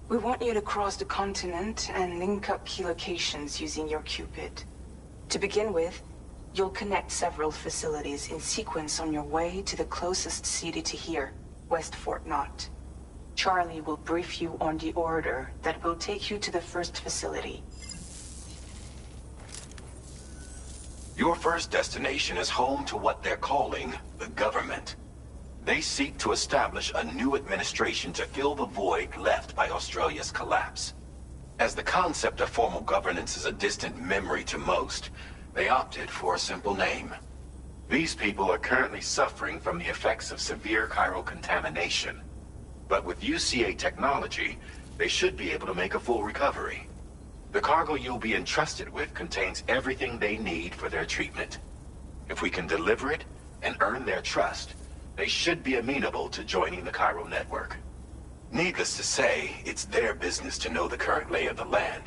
we want you to cross the continent and link up key locations using your Cupid. To begin with, you'll connect several facilities in sequence on your way to the closest city to here, West Fort Knott. Charlie will brief you on the order that will take you to the first facility. Your first destination is home to what they're calling the government. They seek to establish a new administration to fill the void left by Australia's collapse. As the concept of formal governance is a distant memory to most, they opted for a simple name. These people are currently suffering from the effects of severe chiral contamination. But with UCA technology, they should be able to make a full recovery. The cargo you'll be entrusted with contains everything they need for their treatment. If we can deliver it and earn their trust, they should be amenable to joining the chiral network. Needless to say, it's their business to know the current lay of the land,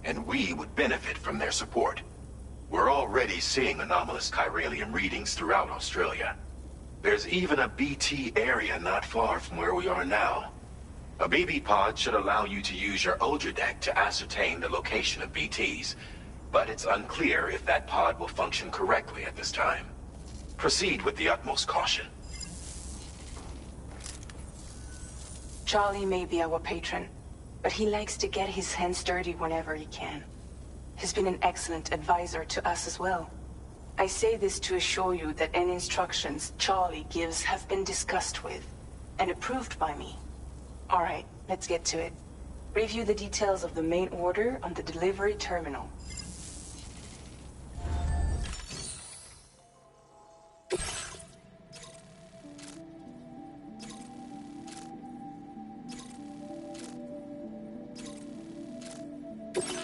and we would benefit from their support. We're already seeing anomalous chiralium readings throughout Australia. There's even a BT area not far from where we are now. A BB pod should allow you to use your Ultra deck to ascertain the location of BTs, but it's unclear if that pod will function correctly at this time. Proceed with the utmost caution. Charlie may be our patron, but he likes to get his hands dirty whenever he can. He's been an excellent advisor to us as well. I say this to assure you that any instructions Charlie gives have been discussed with and approved by me. Alright, let's get to it. Review the details of the main order on the delivery terminal.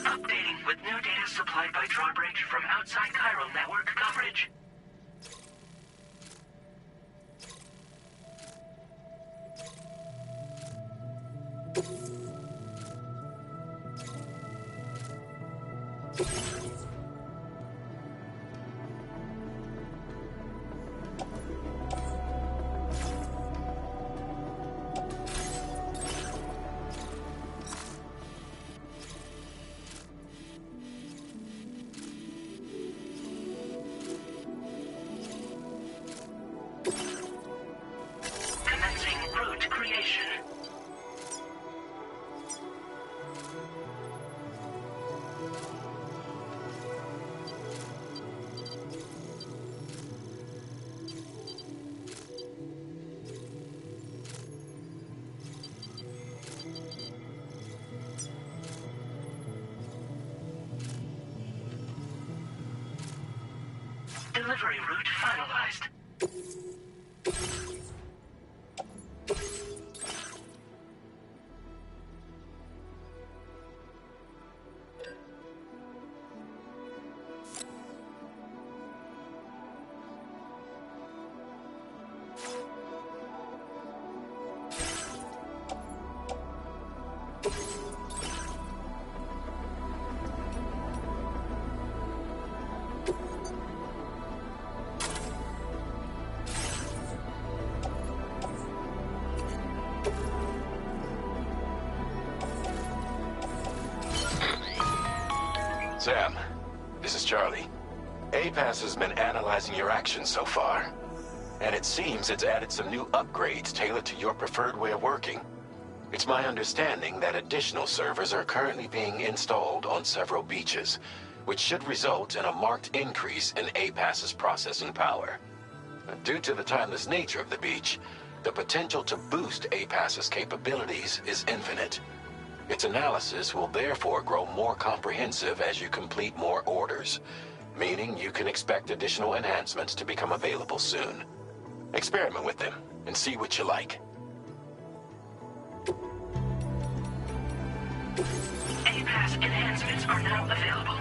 Updating with new data supplied by Drawbridge from outside chiral network coverage. Delivery route finalized. Sam, this is Charlie. APAS has been analyzing your actions so far, and it seems it's added some new upgrades tailored to your preferred way of working. It's my understanding that additional servers are currently being installed on several beaches, which should result in a marked increase in APAS's processing power. Due to the timeless nature of the beach, the potential to boost APAS's capabilities is infinite. Its analysis will therefore grow more comprehensive as you complete more orders, meaning you can expect additional enhancements to become available soon. Experiment with them and see what you like. APAS enhancements are now available.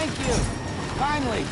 Thank you! Finally!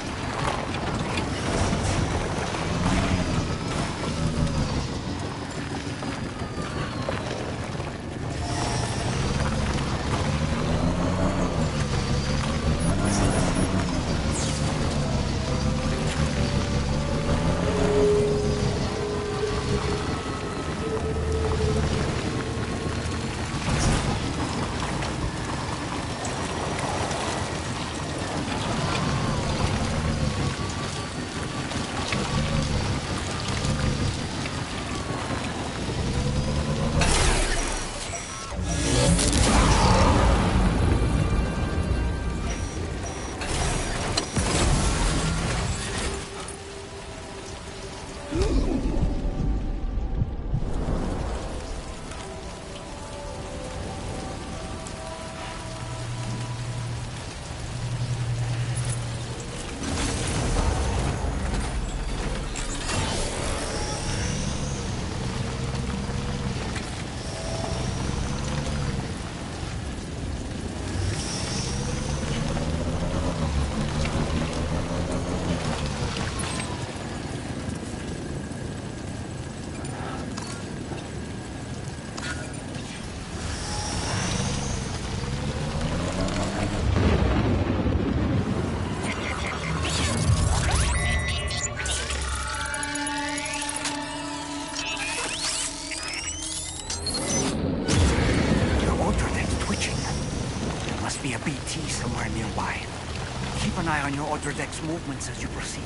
Be a BT somewhere nearby. Keep an eye on your order deck's movements as you proceed.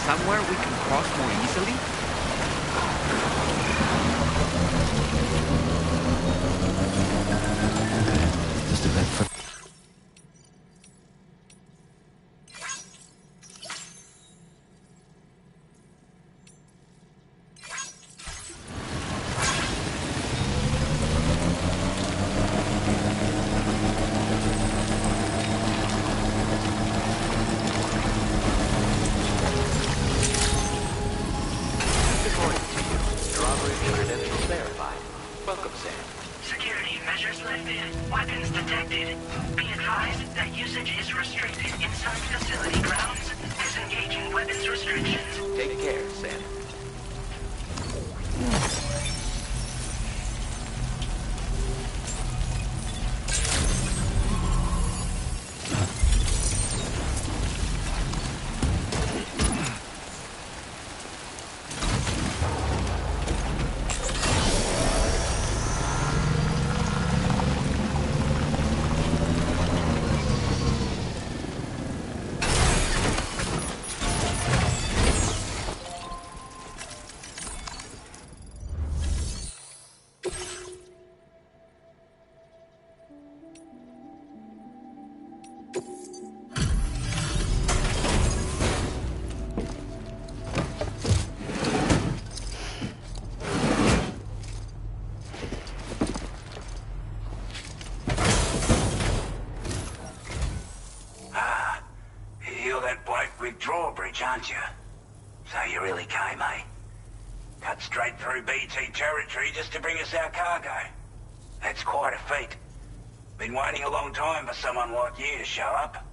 somewhere we can cross more easily? Just a bit for... Drawbridge, aren't you? So you really came, eh? Cut straight through BT territory just to bring us our cargo. That's quite a feat. Been waiting a long time for someone like you to show up.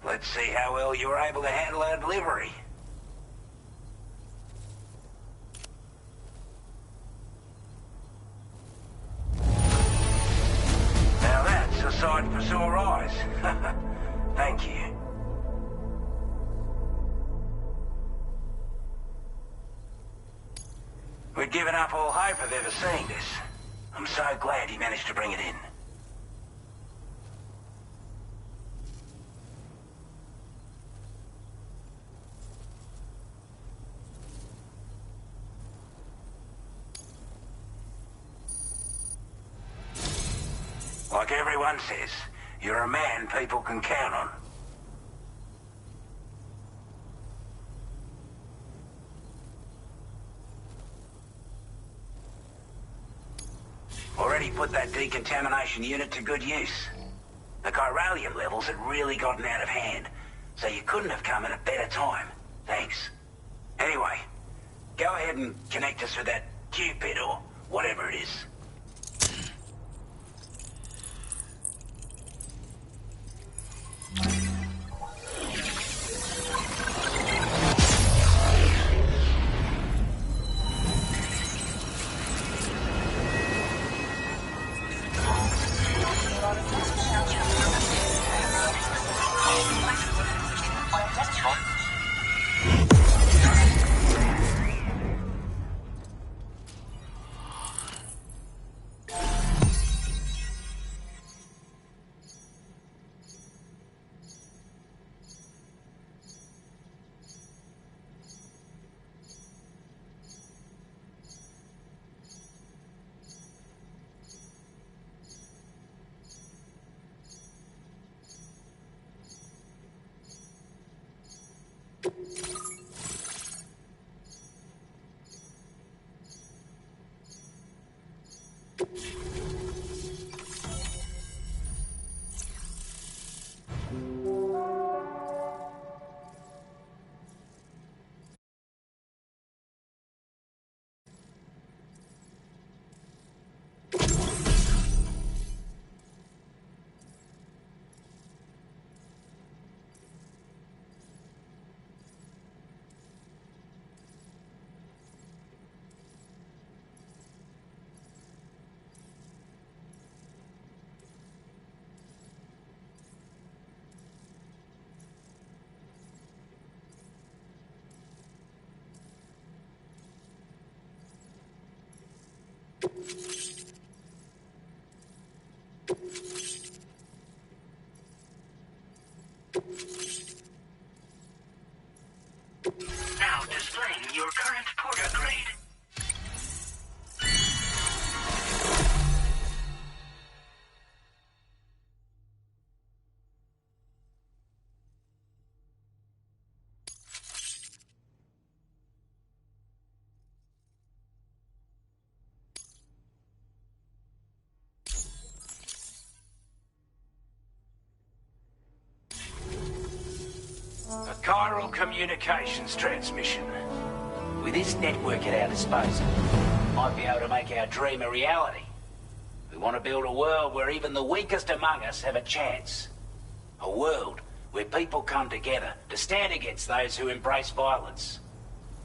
Let's see how well you were able to handle our delivery. Now that's a sight for sore eyes. Thank you. We'd given up all hope of ever seeing this. I'm so glad he managed to bring it in. Like everyone says, you're a man people can count on. Already put that decontamination unit to good use. The chiralium levels had really gotten out of hand, so you couldn't have come at a better time. Thanks. Anyway, go ahead and connect us with that Cupid or whatever it is. Now Agreed. A chiral communications transmission. With this network at our disposal, we might be able to make our dream a reality. We want to build a world where even the weakest among us have a chance. A world where people come together to stand against those who embrace violence.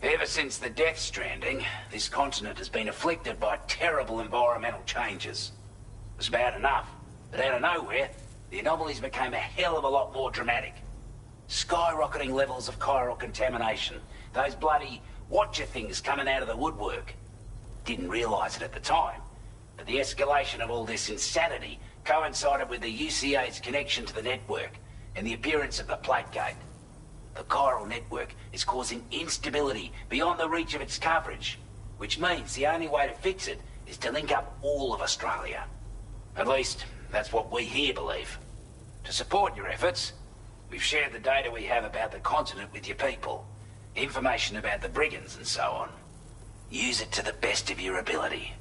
Ever since the Death Stranding, this continent has been afflicted by terrible environmental changes. It was bad enough, but out of nowhere, the anomalies became a hell of a lot more dramatic. Skyrocketing levels of chiral contamination. Those bloody watcher things coming out of the woodwork. Didn't realise it at the time, but the escalation of all this insanity coincided with the UCA's connection to the network and the appearance of the plate gate. The chiral network is causing instability beyond the reach of its coverage, which means the only way to fix it is to link up all of Australia. At least, that's what we here believe. To support your efforts, we've shared the data we have about the continent with your people. Information about the brigands and so on. Use it to the best of your ability.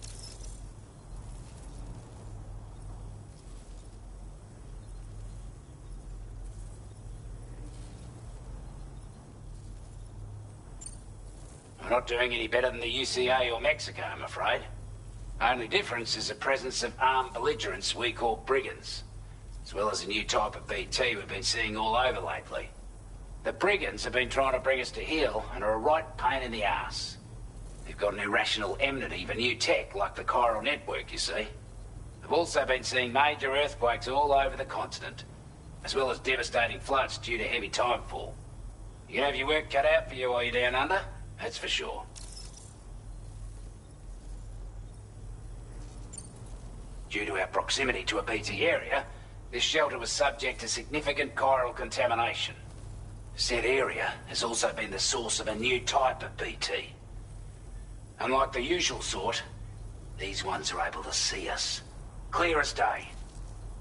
We're not doing any better than the UCA or Mexico, I'm afraid. Only difference is the presence of armed belligerents we call brigands, as well as a new type of BT we've been seeing all over lately. The brigands have been trying to bring us to heel and are a right pain in the ass. They've got an irrational enmity for new tech like the chiral network, you see. They've also been seeing major earthquakes all over the continent, as well as devastating floods due to heavy timefall. You can have your work cut out for you while you're down under, that's for sure. Due to our proximity to a BT area, this shelter was subject to significant chiral contamination. Said area has also been the source of a new type of BT. Unlike the usual sort, these ones are able to see us. Clear as day.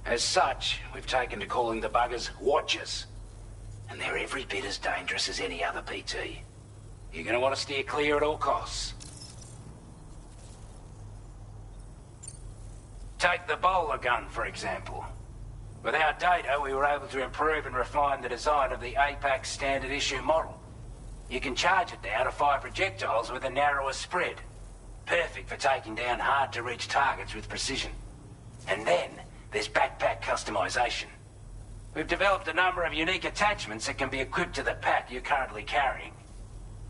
As such, we've taken to calling the buggers Watchers. And they're every bit as dangerous as any other BT. You're gonna want to steer clear at all costs. Take the bowler gun, for example. With our data, we were able to improve and refine the design of the APAC standard issue model. You can charge it now to fire projectiles with a narrower spread. Perfect for taking down hard-to-reach targets with precision. And then, there's backpack customization. We've developed a number of unique attachments that can be equipped to the pack you're currently carrying.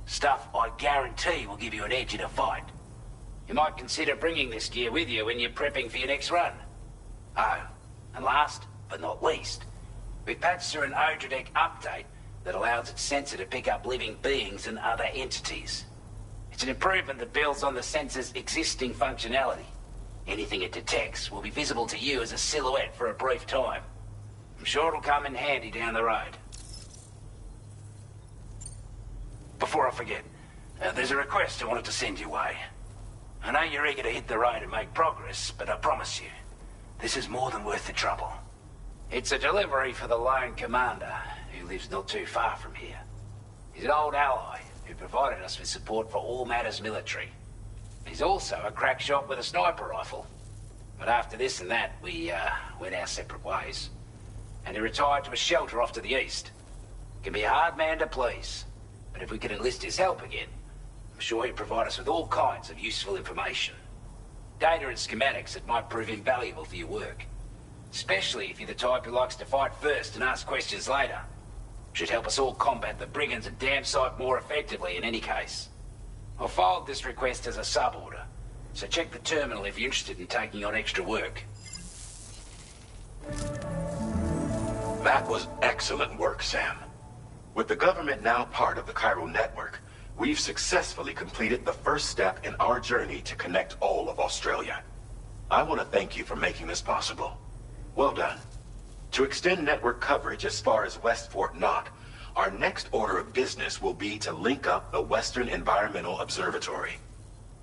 Stuff I guarantee will give you an edge in a fight. You might consider bringing this gear with you when you're prepping for your next run. Oh, and last but not least, we patched through an Odradek update that allows its sensor to pick up living beings and other entities. It's an improvement that builds on the sensor's existing functionality. Anything it detects will be visible to you as a silhouette for a brief time. I'm sure it'll come in handy down the road. Before I forget, there's a request I wanted to send your way. I know you're eager to hit the road and make progress, but I promise you, this is more than worth the trouble. It's a delivery for the lone commander, who lives not too far from here. He's an old ally who provided us with support for all matters military. He's also a crack shot with a sniper rifle. But after this and that, we went our separate ways. And he retired to a shelter off to the east. Can be a hard man to please, but if we could enlist his help again, I'm sure he'd provide us with all kinds of useful information. Data and schematics that might prove invaluable for your work. Especially if you're the type who likes to fight first and ask questions later. Should help us all combat the brigands and damn sight more effectively in any case. I'll filed this request as a sub-order, so check the terminal if you're interested in taking on extra work. That was excellent work, Sam. With the government now part of the chiral network, we've successfully completed the first step in our journey to connect all of Australia. I want to thank you for making this possible. Well done. To extend network coverage as far as West Fort Knott, Our next order of business will be to link up the Western Environmental Observatory.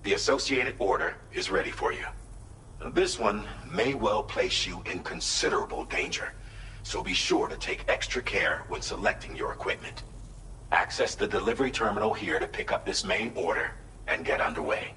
The associated order is ready for you. This one may well place you in considerable danger, so be sure to take extra care when selecting your equipment. Access the delivery terminal here to pick up this main order and get underway.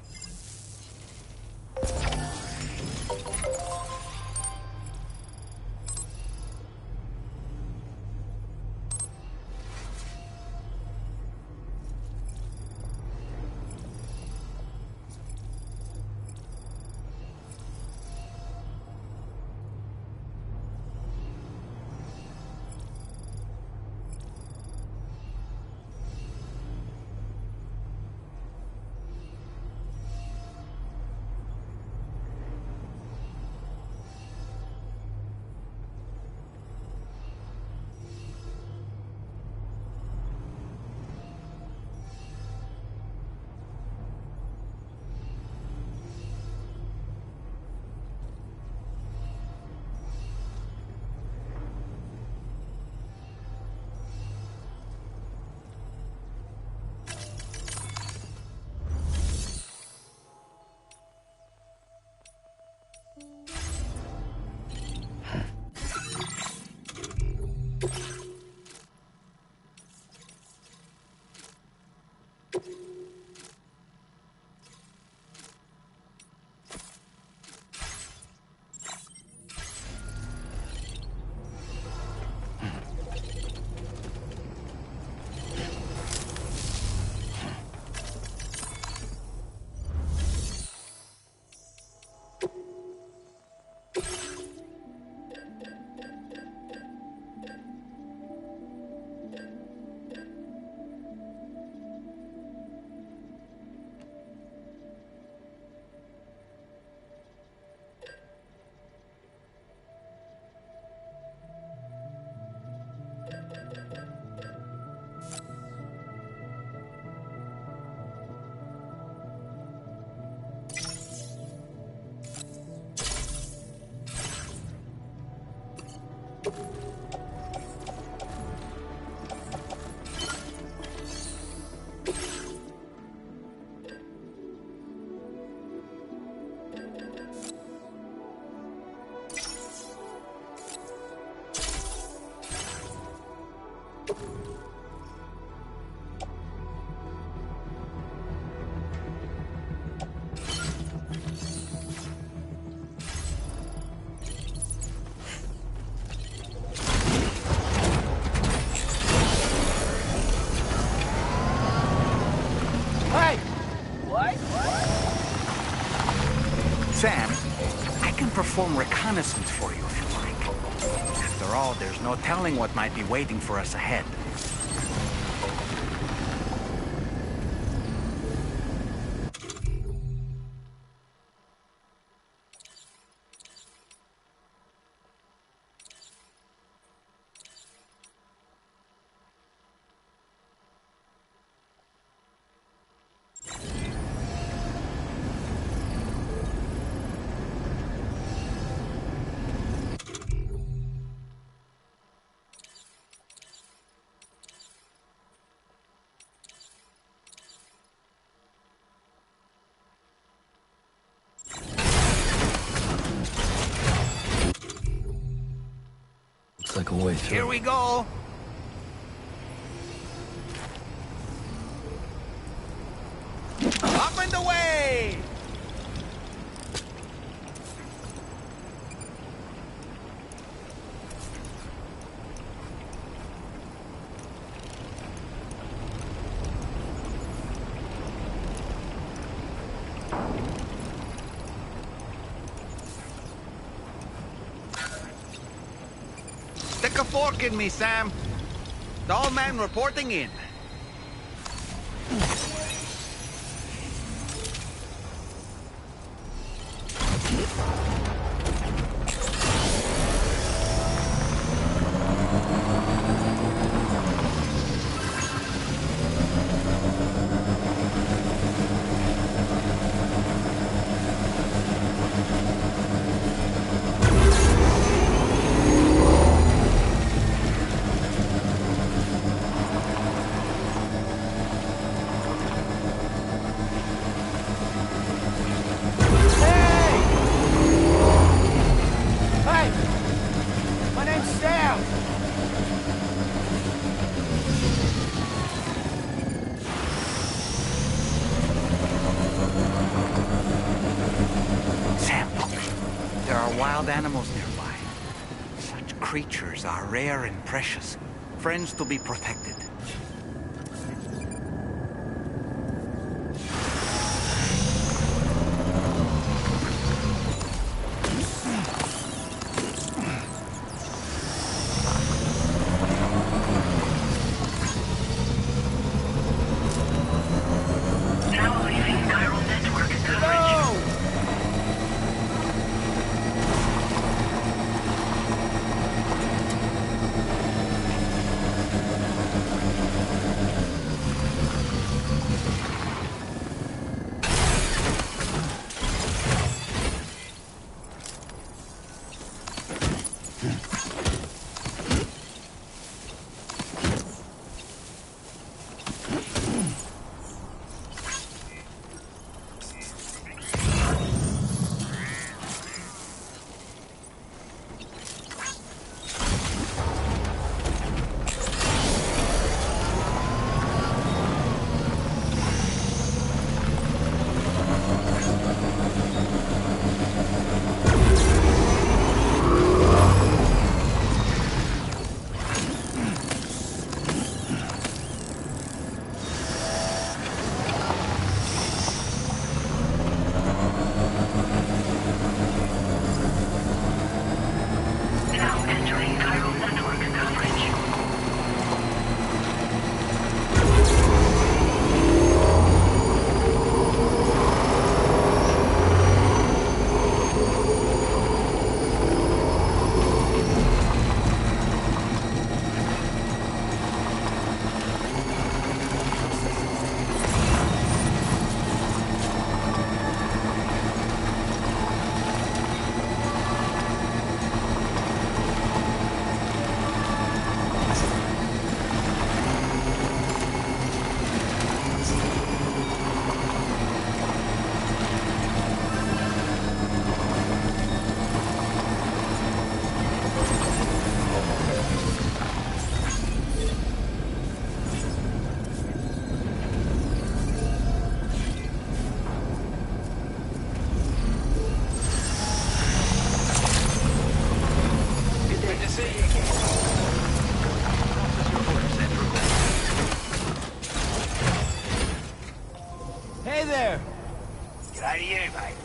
Sam, I can perform reconnaissance for you if you like. After all, there's no telling what might be waiting for us ahead. Like a way through. Here we go. Up and away. Stick a fork in me, Sam. Doll man reporting in. wild animals nearby. Such creatures are rare and precious, friends to be protected. Hey there! G'day to you, mate.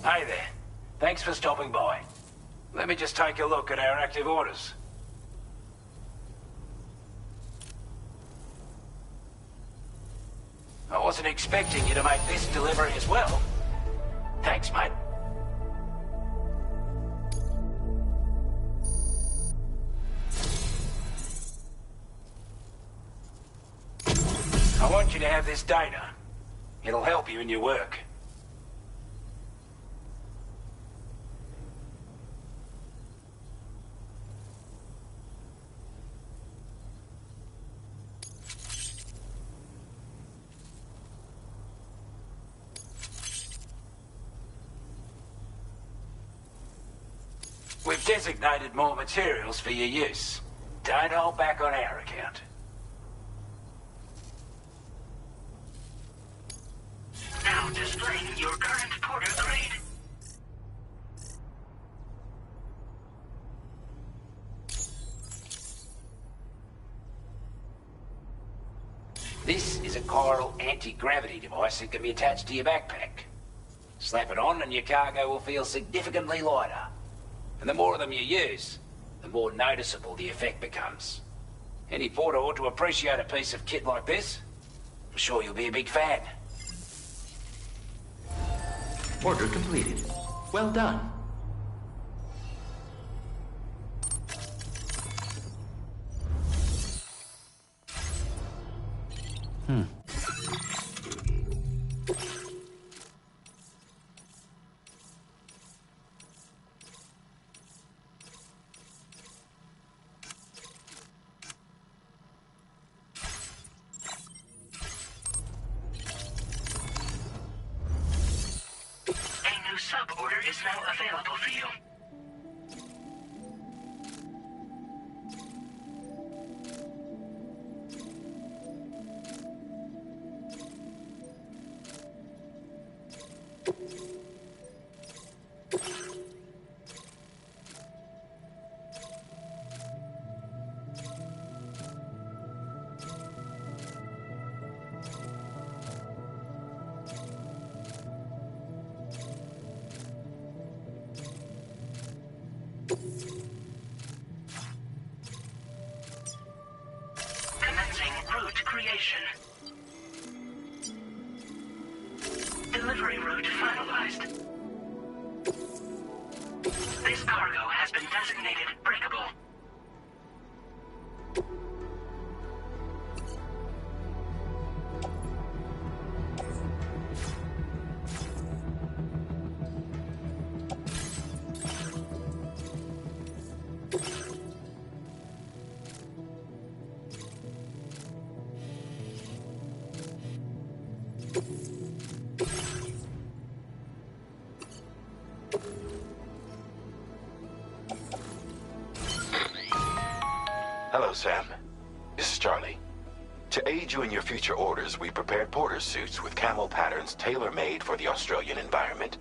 Hey there. Thanks for stopping by. Let me just take a look at our active orders. I wasn't expecting you to make this delivery as well. Thanks, mate. I want you to have this data. It'll help you in your work. We've designated more materials for your use. Don't hold back on our account. Now displaying your current porter grade. This is a chiral anti-gravity device that can be attached to your backpack. Slap it on and your cargo will feel significantly lighter. And the more of them you use, the more noticeable the effect becomes. Any porter ought to appreciate a piece of kit like this. I'm sure you'll be a big fan. Order completed. Well done. is now available for you. Commencing route creation. Delivery route finalized. This cargo has been designated breakable. Hello, Sam. This is Charlie. To aid you in your future orders, we prepared porter suits with camel patterns tailor-made for the Australian environment.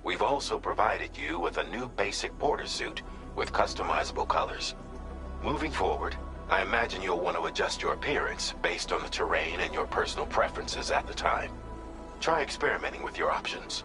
We've also provided you with a new basic porter suit with customizable colors. Moving forward, I imagine you'll want to adjust your appearance based on the terrain and your personal preferences at the time. Try experimenting with your options.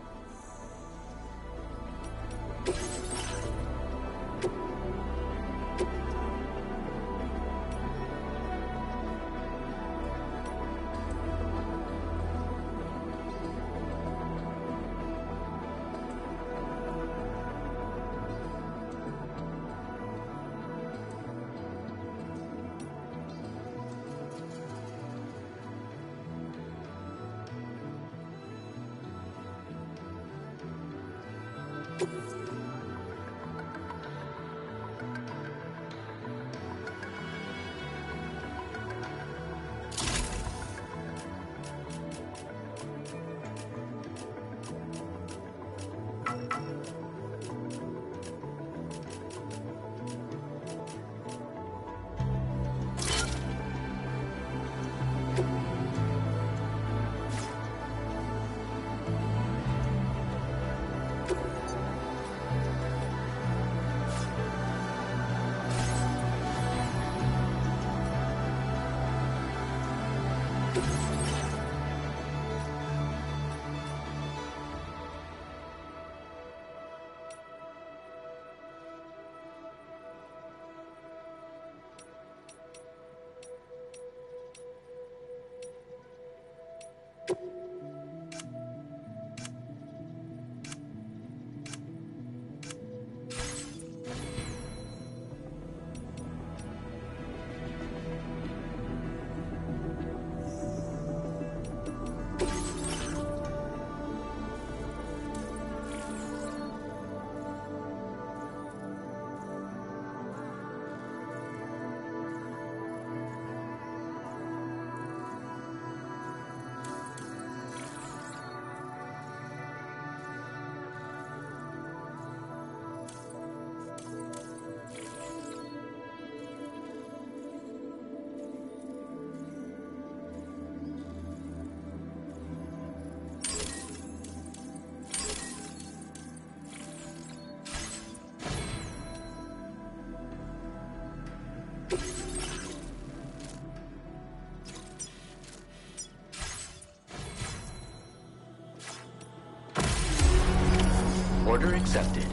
Order accepted.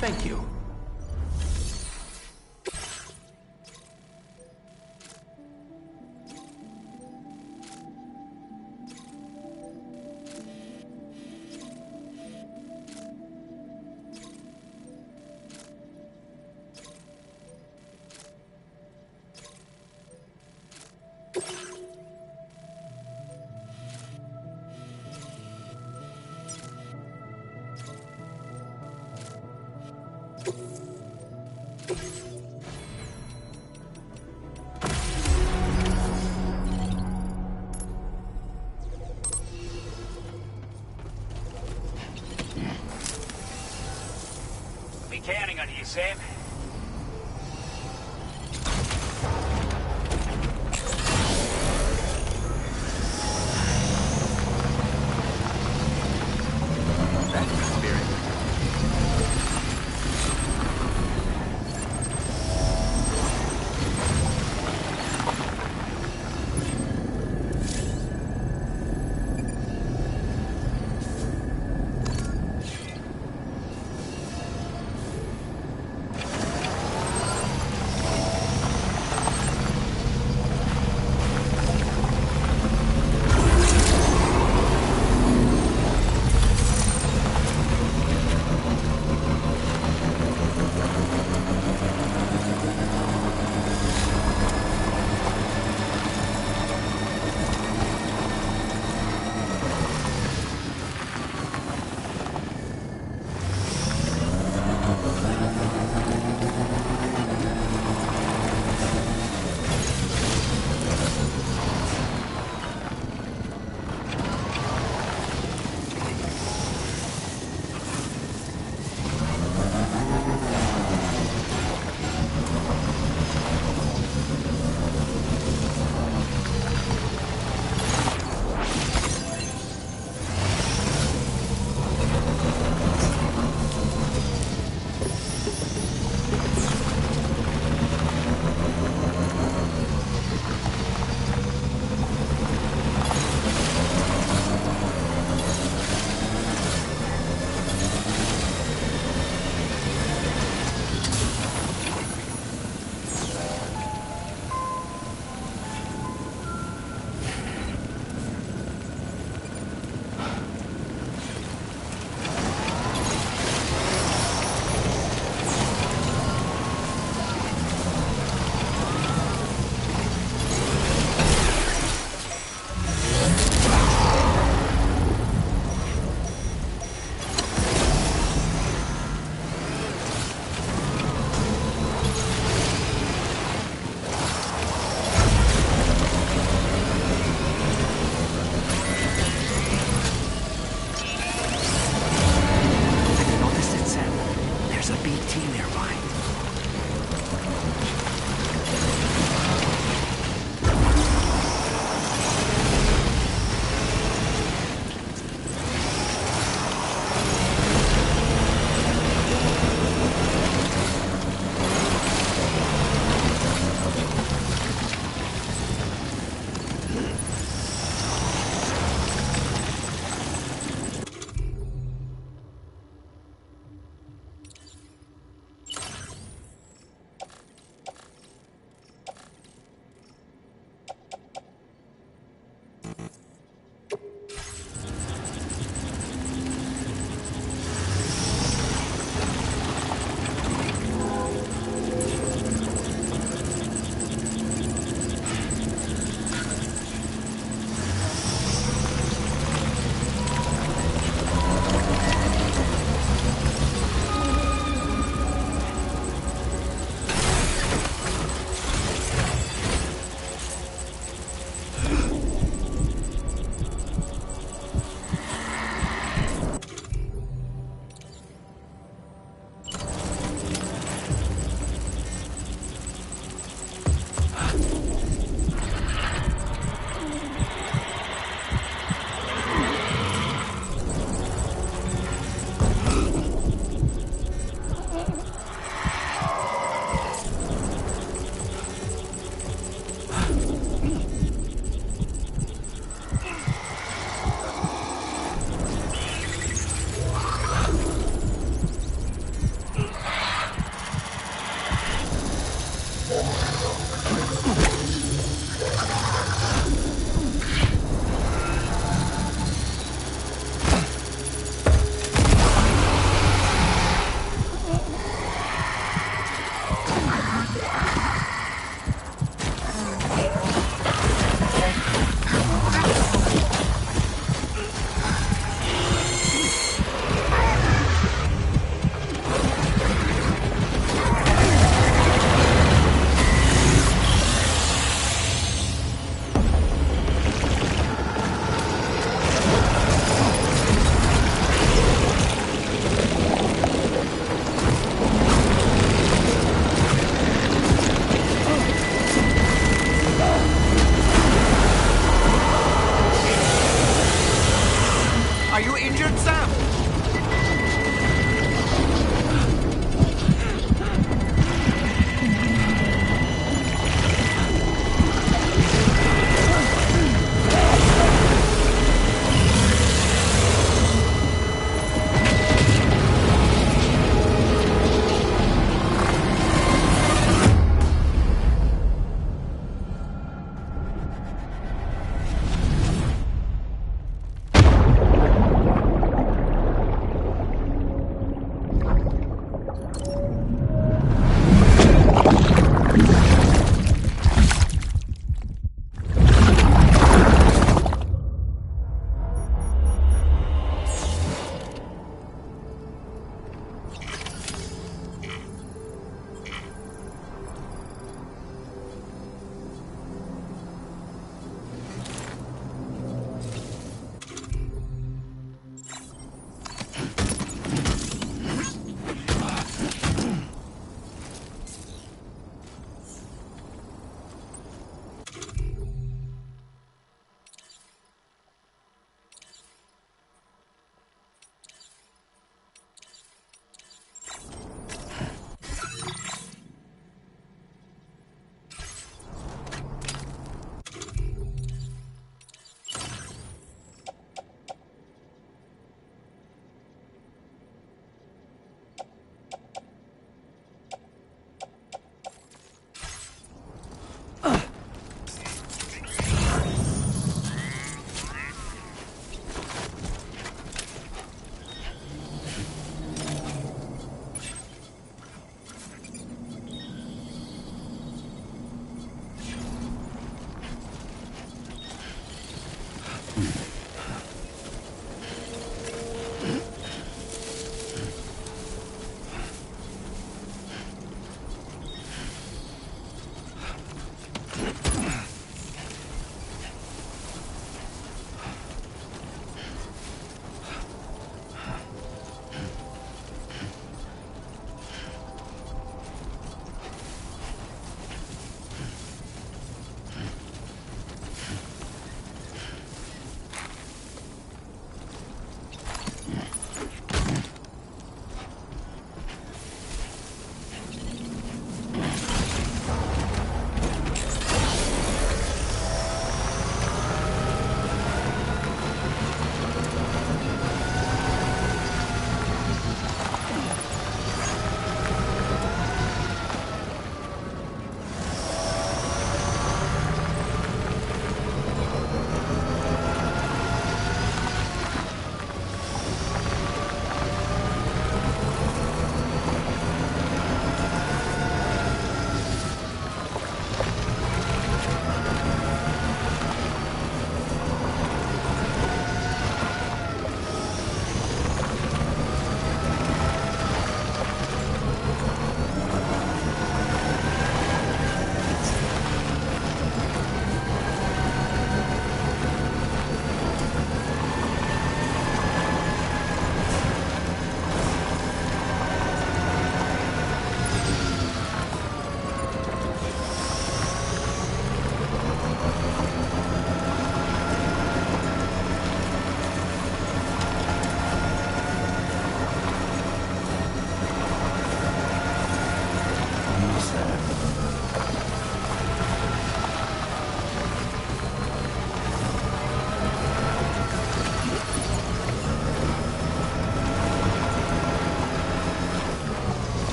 Thank you. Sam? That's the spirit.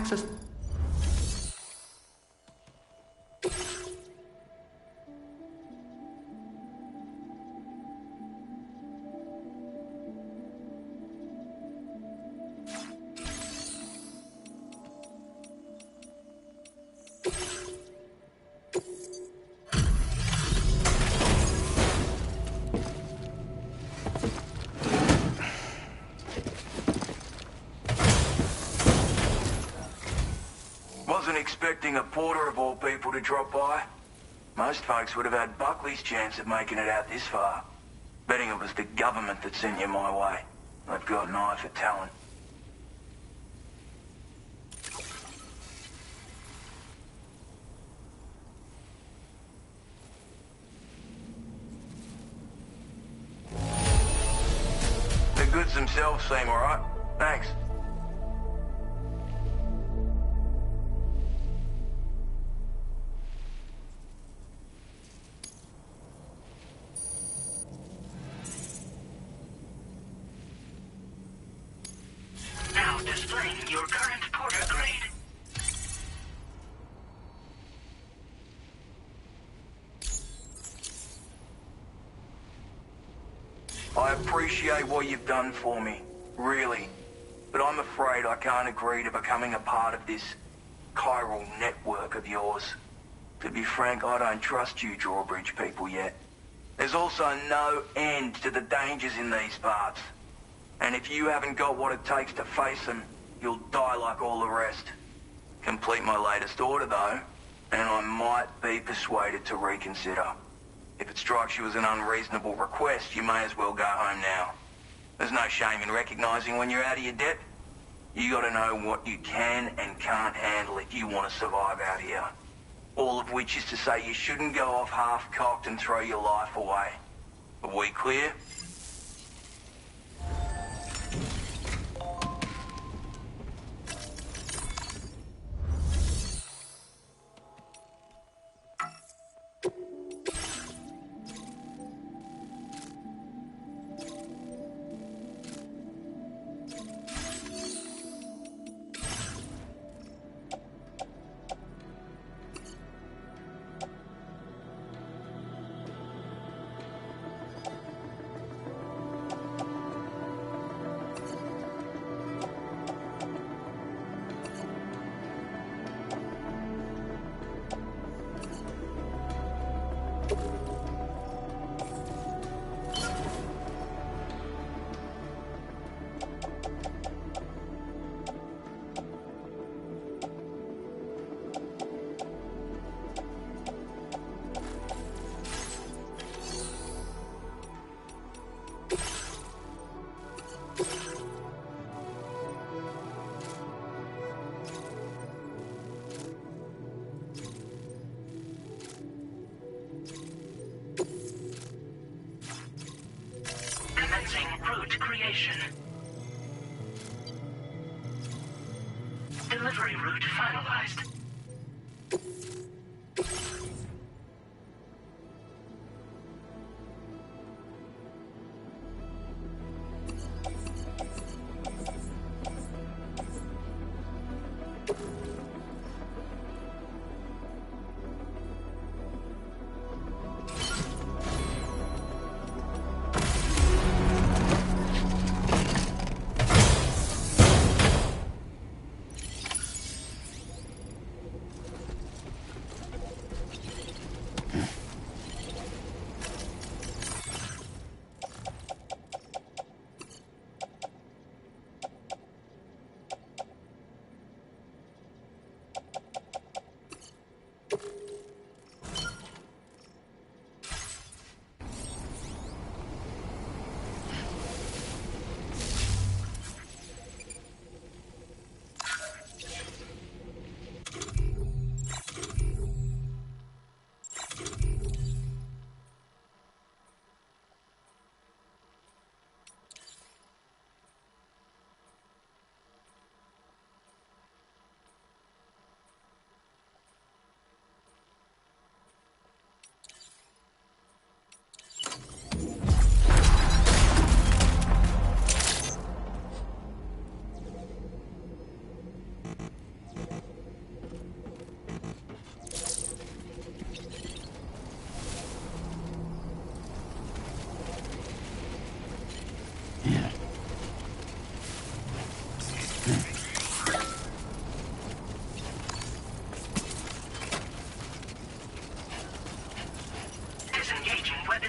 access... Wasn't expecting a porter of all people to drop by. Most folks would have had Buckley's chance of making it out this far. Betting it was the government that sent you my way. They've got an eye for talent. The goods themselves seem alright. Thanks. Now displaying your current porter grade. I appreciate what you've done for me, really. But I'm afraid I can't agree to becoming a part of this chiral network of yours. To be frank, I don't trust you Drawbridge people yet. There's also no end to the dangers in these parts. And if you haven't got what it takes to face them, you'll die like all the rest. Complete my latest order, though, and I might be persuaded to reconsider. If it strikes you as an unreasonable request, you may as well go home now. There's no shame in recognizing when you're out of your depth. You gotta know what you can and can't handle if you want to survive out here. All of which is to say you shouldn't go off half-cocked and throw your life away. Are we clear? Commencing route creation. Delivery route finalized.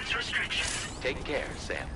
distance restriction. Take care, Sam.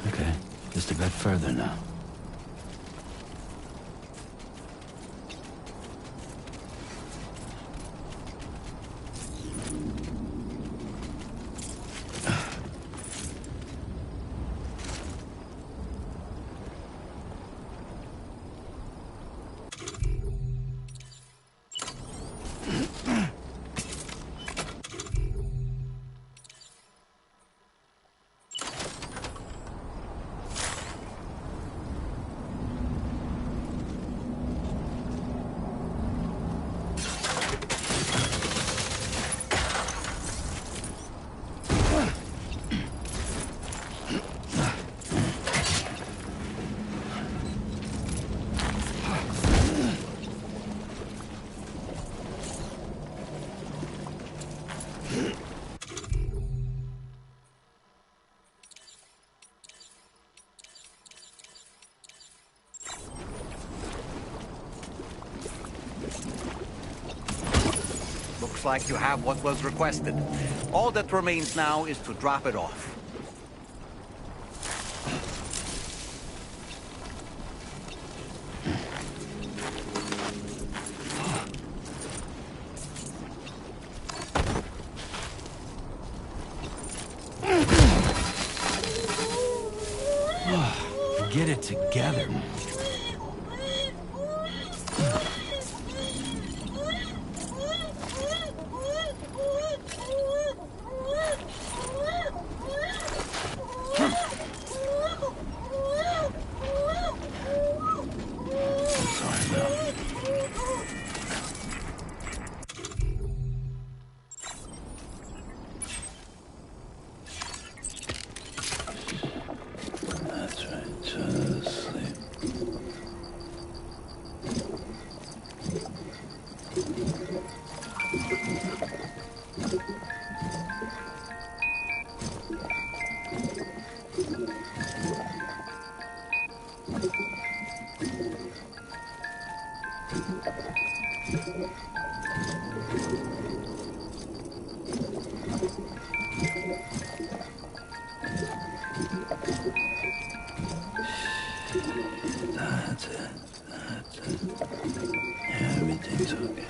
Okay, just a bit further now. Looks like you have what was requested. All that remains now is to drop it off. Get it together. That's right, just sleep. That's it. Yeah, everything's okay.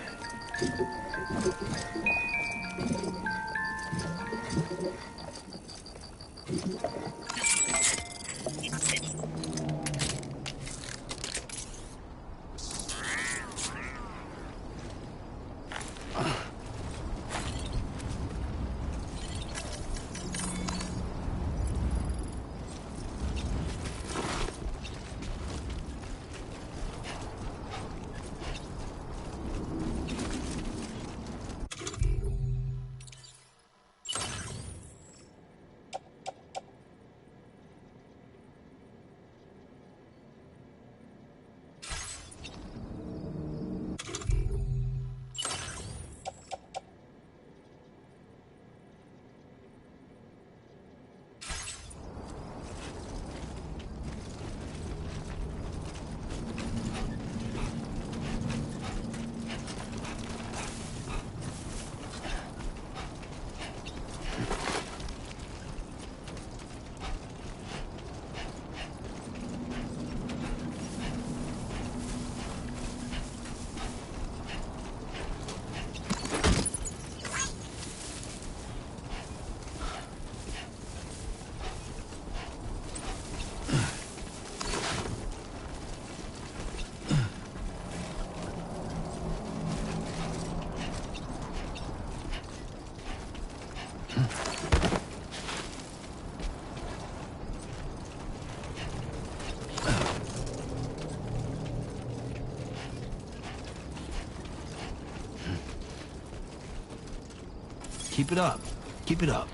Keep it up. Keep it up.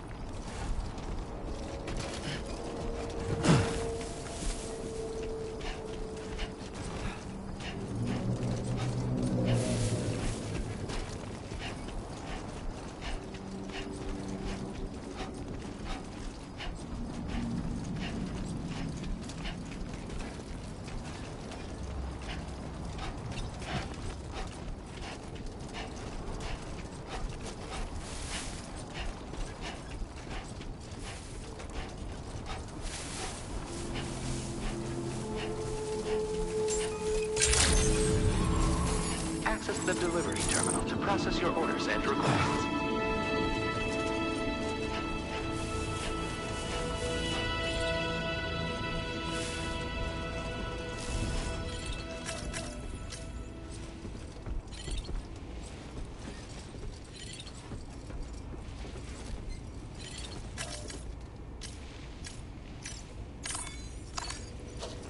Access the delivery terminal to process your orders and requests.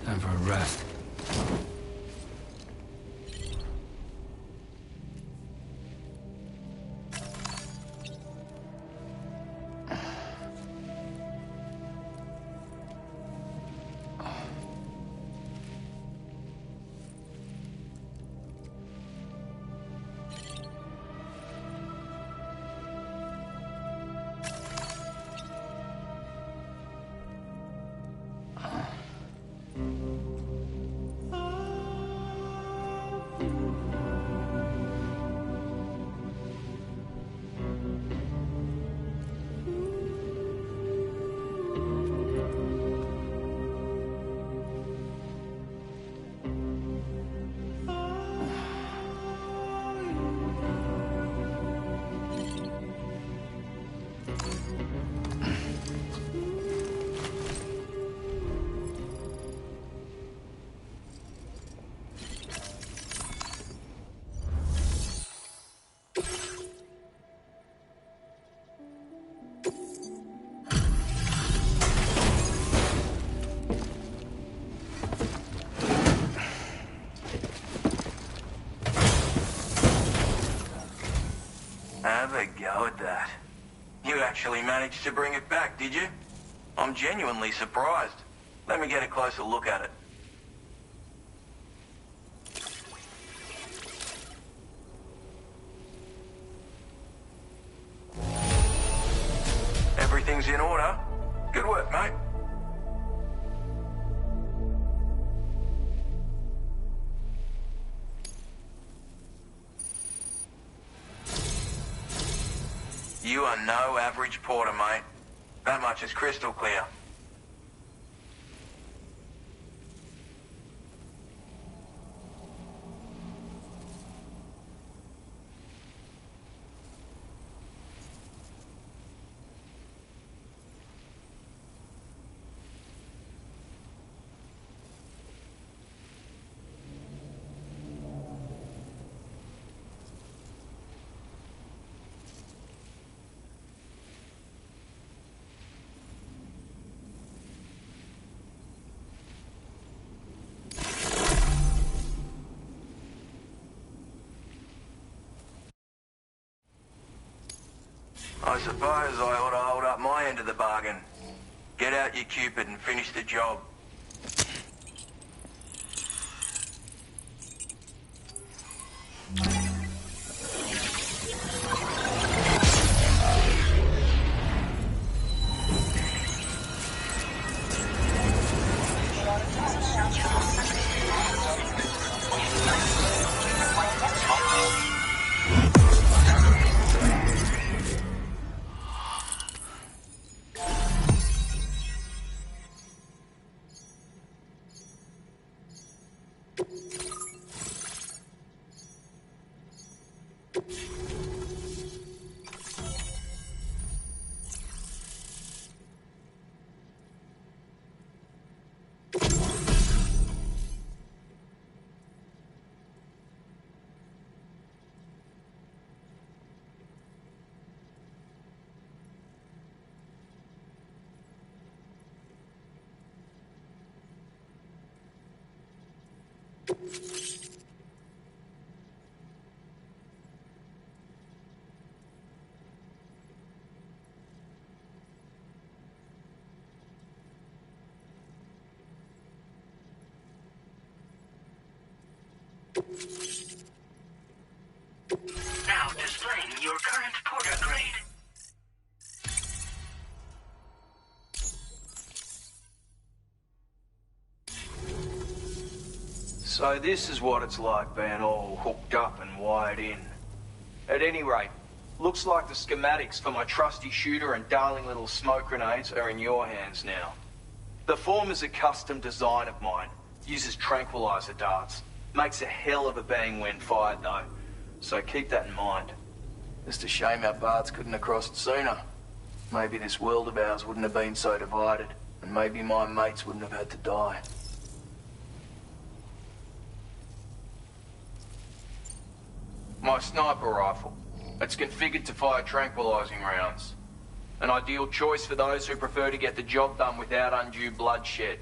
Time for a rest. Have a go at that. You actually managed to bring it back, did you? I'm genuinely surprised. Let me get a closer look at it. Everything's in order. Good work, mate. You are no average porter, mate. That much is crystal clear. I suppose I ought to hold up my end of the bargain. Get out your Cupid and finish the job. Now displaying your current porter grade. So this is what it's like being all hooked up and wired in. At any rate, looks like the schematics for my trusty shooter and darling little smoke grenades are in your hands now. The former's a custom design of mine. Uses tranquilizer darts. Makes a hell of a bang when fired though. So keep that in mind. Just a shame our paths couldn't have crossed sooner. Maybe this world of ours wouldn't have been so divided. And maybe my mates wouldn't have had to die. My sniper rifle. It's configured to fire tranquilizing rounds. An ideal choice for those who prefer to get the job done without undue bloodshed.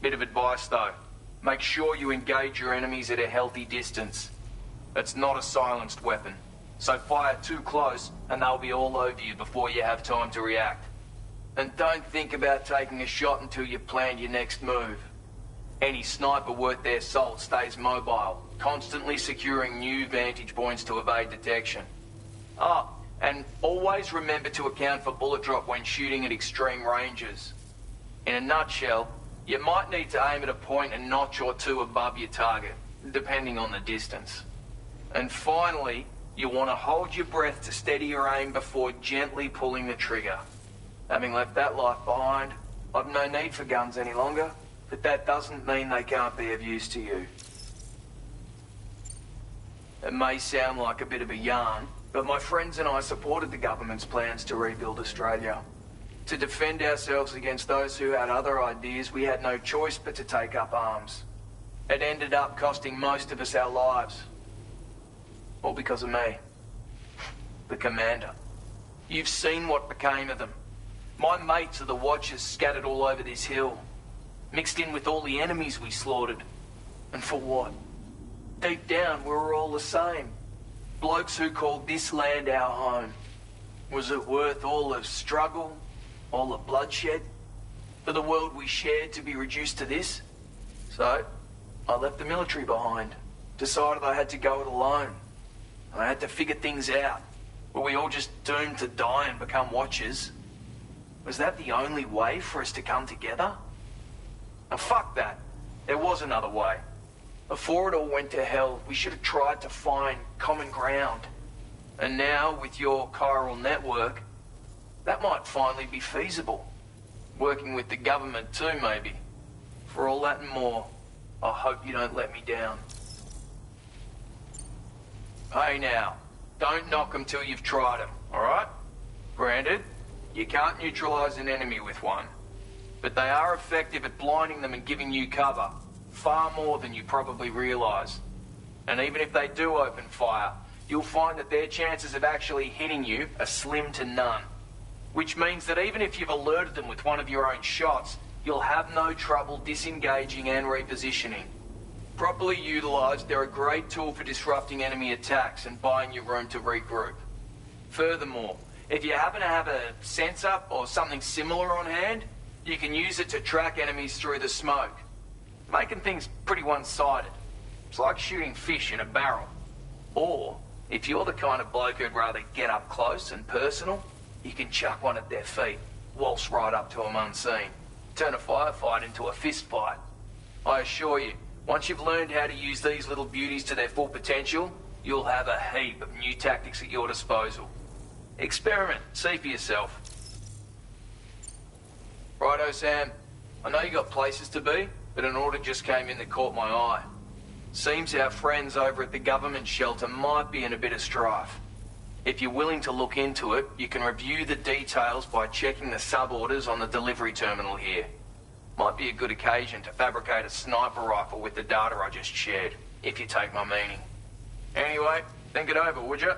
Bit of advice though. Make sure you engage your enemies at a healthy distance. It's not a silenced weapon, so fire too close and they'll be all over you before you have time to react. And don't think about taking a shot until you've planned your next move. Any sniper worth their salt stays mobile, constantly securing new vantage points to evade detection. Oh, and always remember to account for bullet drop when shooting at extreme ranges. In a nutshell, you might need to aim at a point a notch or two above your target, depending on the distance. And finally, you want to hold your breath to steady your aim before gently pulling the trigger. Having left that life behind, I've no need for guns any longer, but that doesn't mean they can't be of use to you. It may sound like a bit of a yarn, but my friends and I supported the government's plans to rebuild Australia. To defend ourselves against those who had other ideas, we had no choice but to take up arms. It ended up costing most of us our lives. All because of me. The commander. You've seen what became of them. My mates are the Watchers scattered all over this hill. Mixed in with all the enemies we slaughtered. And for what? Deep down, we were all the same. Blokes who called this land our home. Was it worth all the struggle? All the bloodshed? For the world we shared to be reduced to this? So, I left the military behind. Decided I had to go it alone. I had to figure things out. Were we all just doomed to die and become Watchers? Was that the only way for us to come together? Now fuck that. There was another way. Before it all went to hell, we should have tried to find common ground. And now, with your chiral network, that might finally be feasible. Working with the government too, maybe. For all that and more, I hope you don't let me down. Hey now, don't knock them till you've tried them, alright? Granted, you can't neutralize an enemy with one, but they are effective at blinding them and giving you cover, far more than you probably realize. And even if they do open fire, you'll find that their chances of actually hitting you are slim to none. Which means that even if you've alerted them with one of your own shots, you'll have no trouble disengaging and repositioning. Properly utilized, they're a great tool for disrupting enemy attacks and buying you room to regroup. Furthermore, if you happen to have a sensor or something similar on hand, you can use it to track enemies through the smoke, making things pretty one-sided. It's like shooting fish in a barrel. Or, if you're the kind of bloke who'd rather get up close and personal, you can chuck one at their feet, waltz right up to them unseen, turn a firefight into a fist fight. I assure you, once you've learned how to use these little beauties to their full potential, you'll have a heap of new tactics at your disposal. Experiment, see for yourself. Righto, Sam. I know you got places to be, but an order just came in that caught my eye. Seems our friends over at the government shelter might be in a bit of strife. If you're willing to look into it, you can review the details by checking the sub-orders on the delivery terminal here. Might be a good occasion to fabricate a sniper rifle with the data I just shared, if you take my meaning. Anyway, think it over, would you?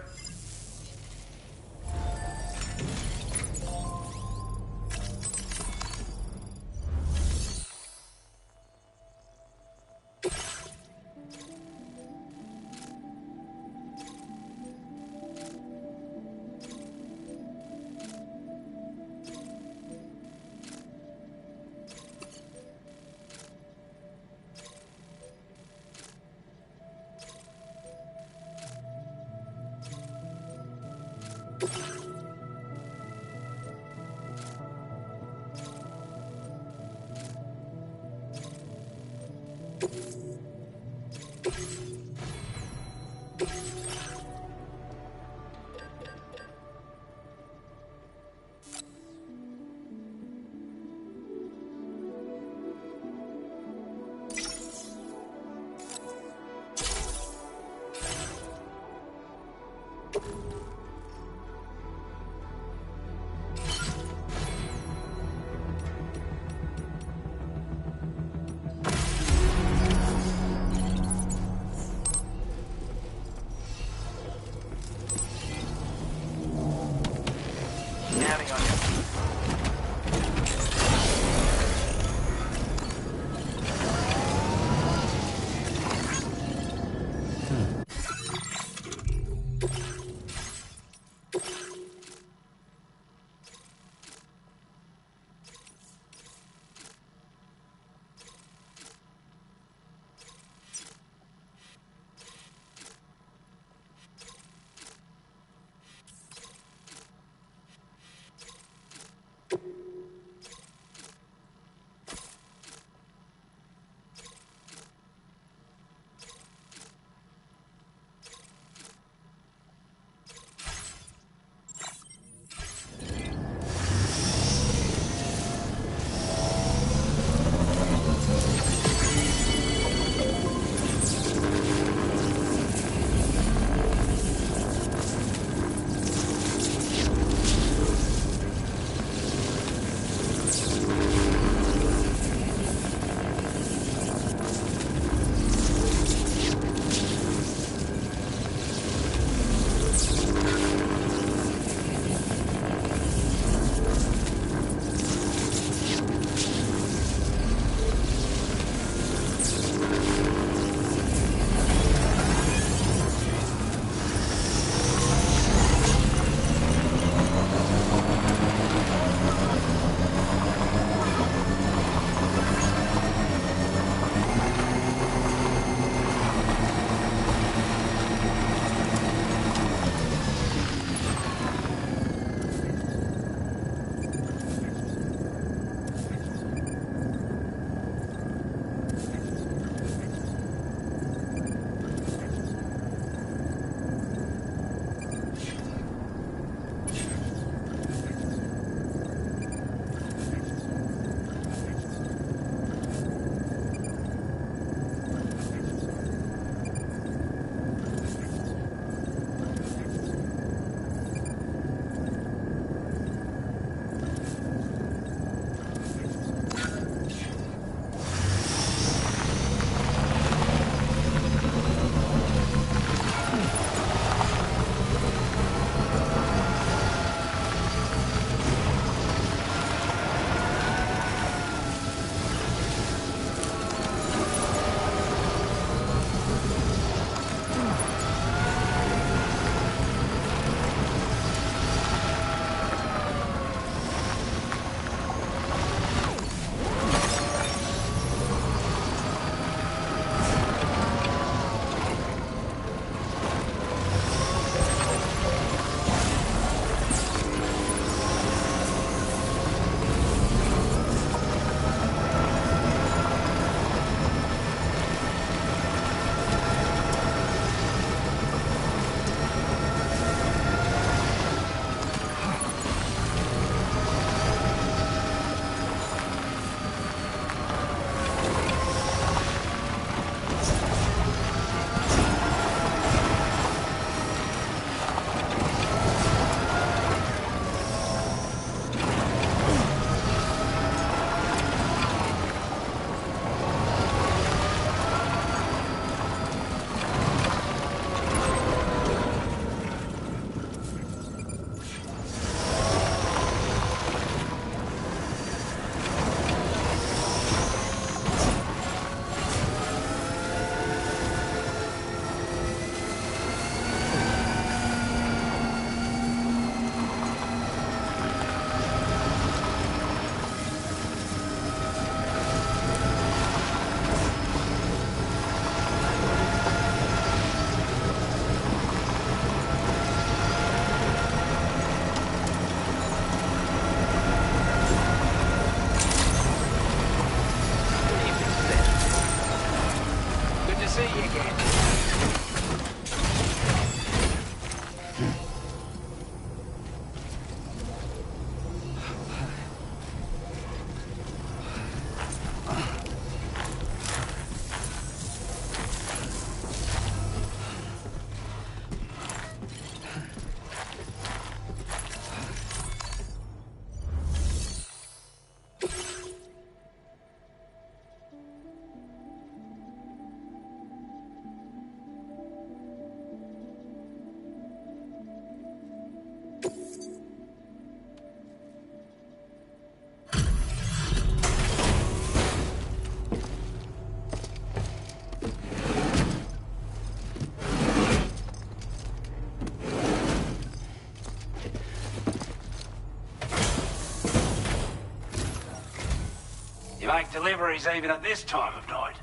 You make deliveries even at this time of night.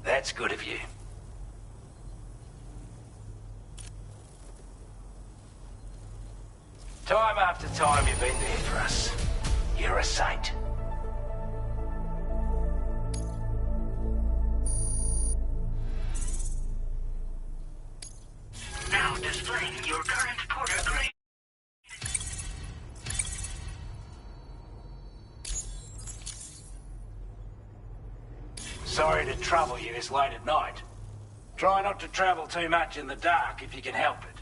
That's good of you. Time after time you've been there for us. You're a saint. Now displaying your current porter grade. Sorry to trouble you this late at night. Try not to travel too much in the dark if you can help it.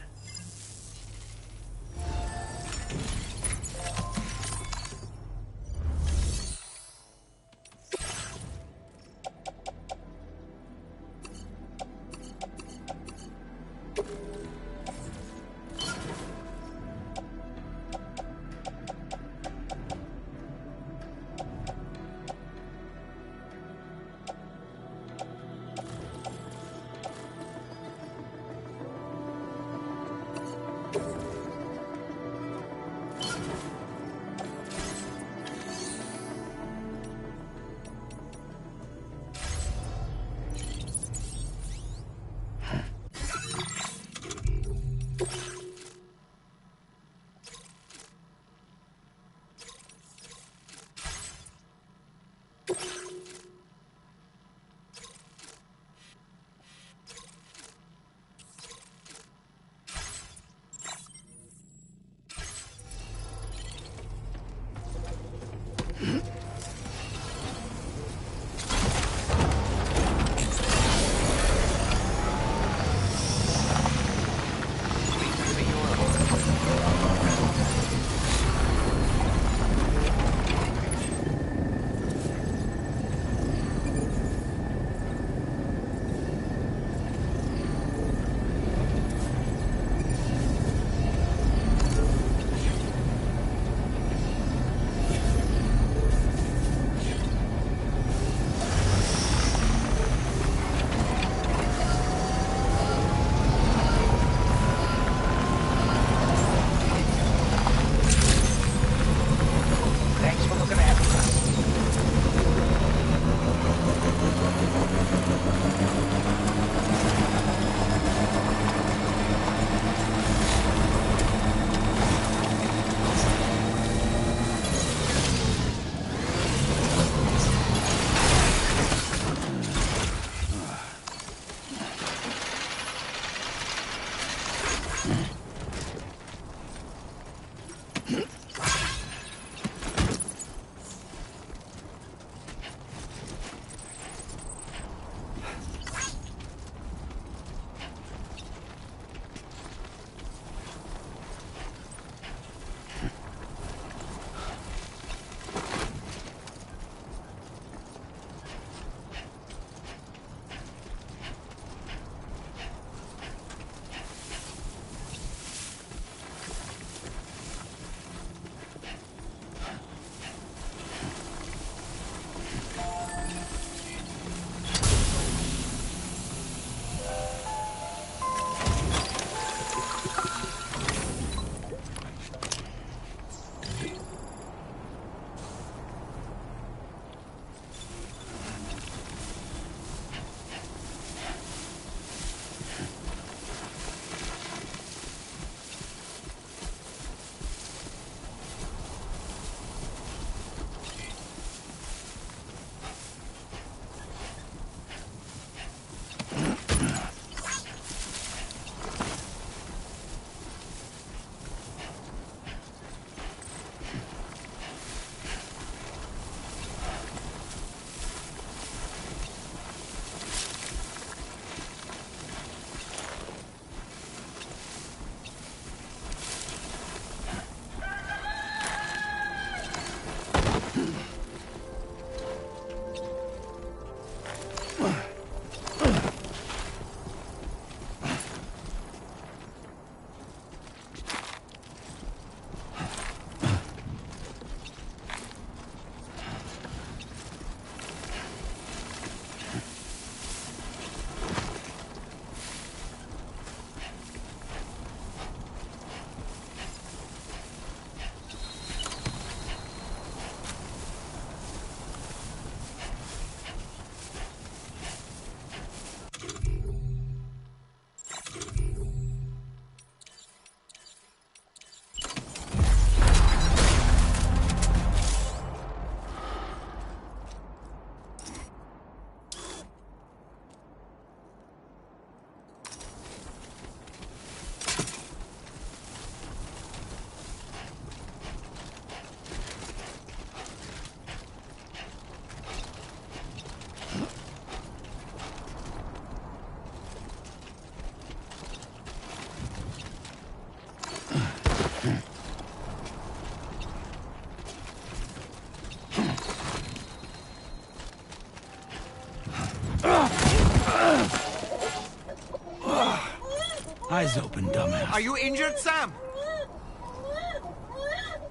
eyes open, dumbass. Are you injured, Sam?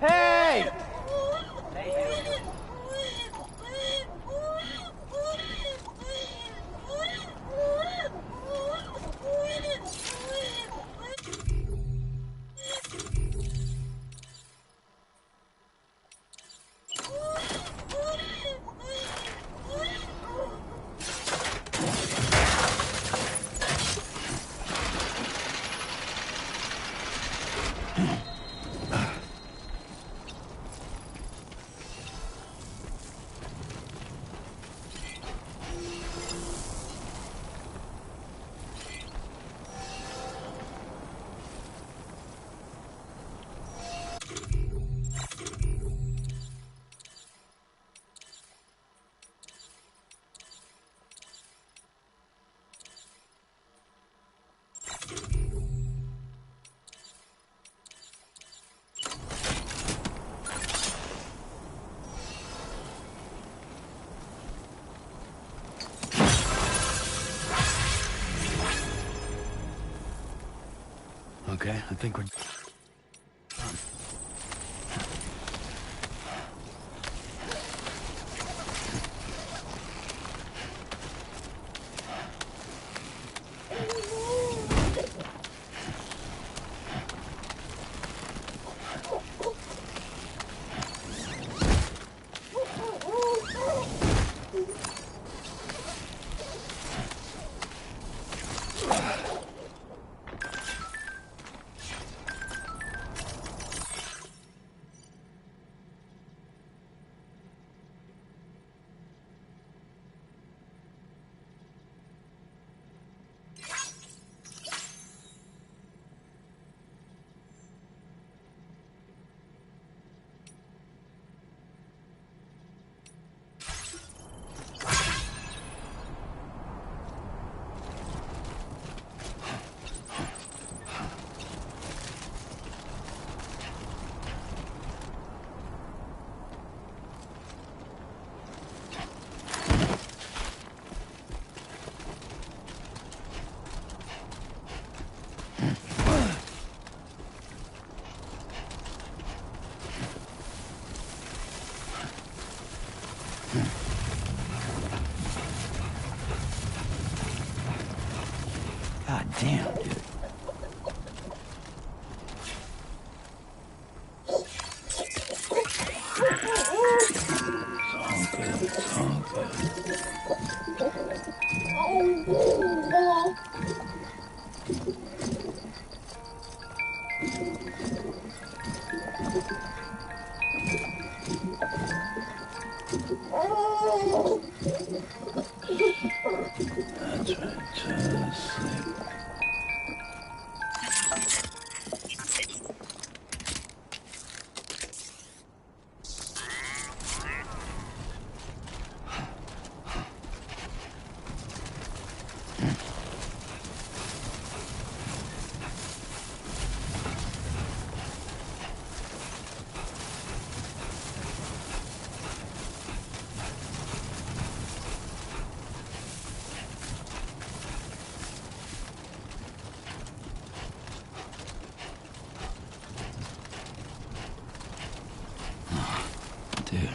Hey! Okay, I think we're... God damn, dude. That's right, just sleep. Dude.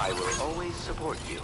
I will always support you.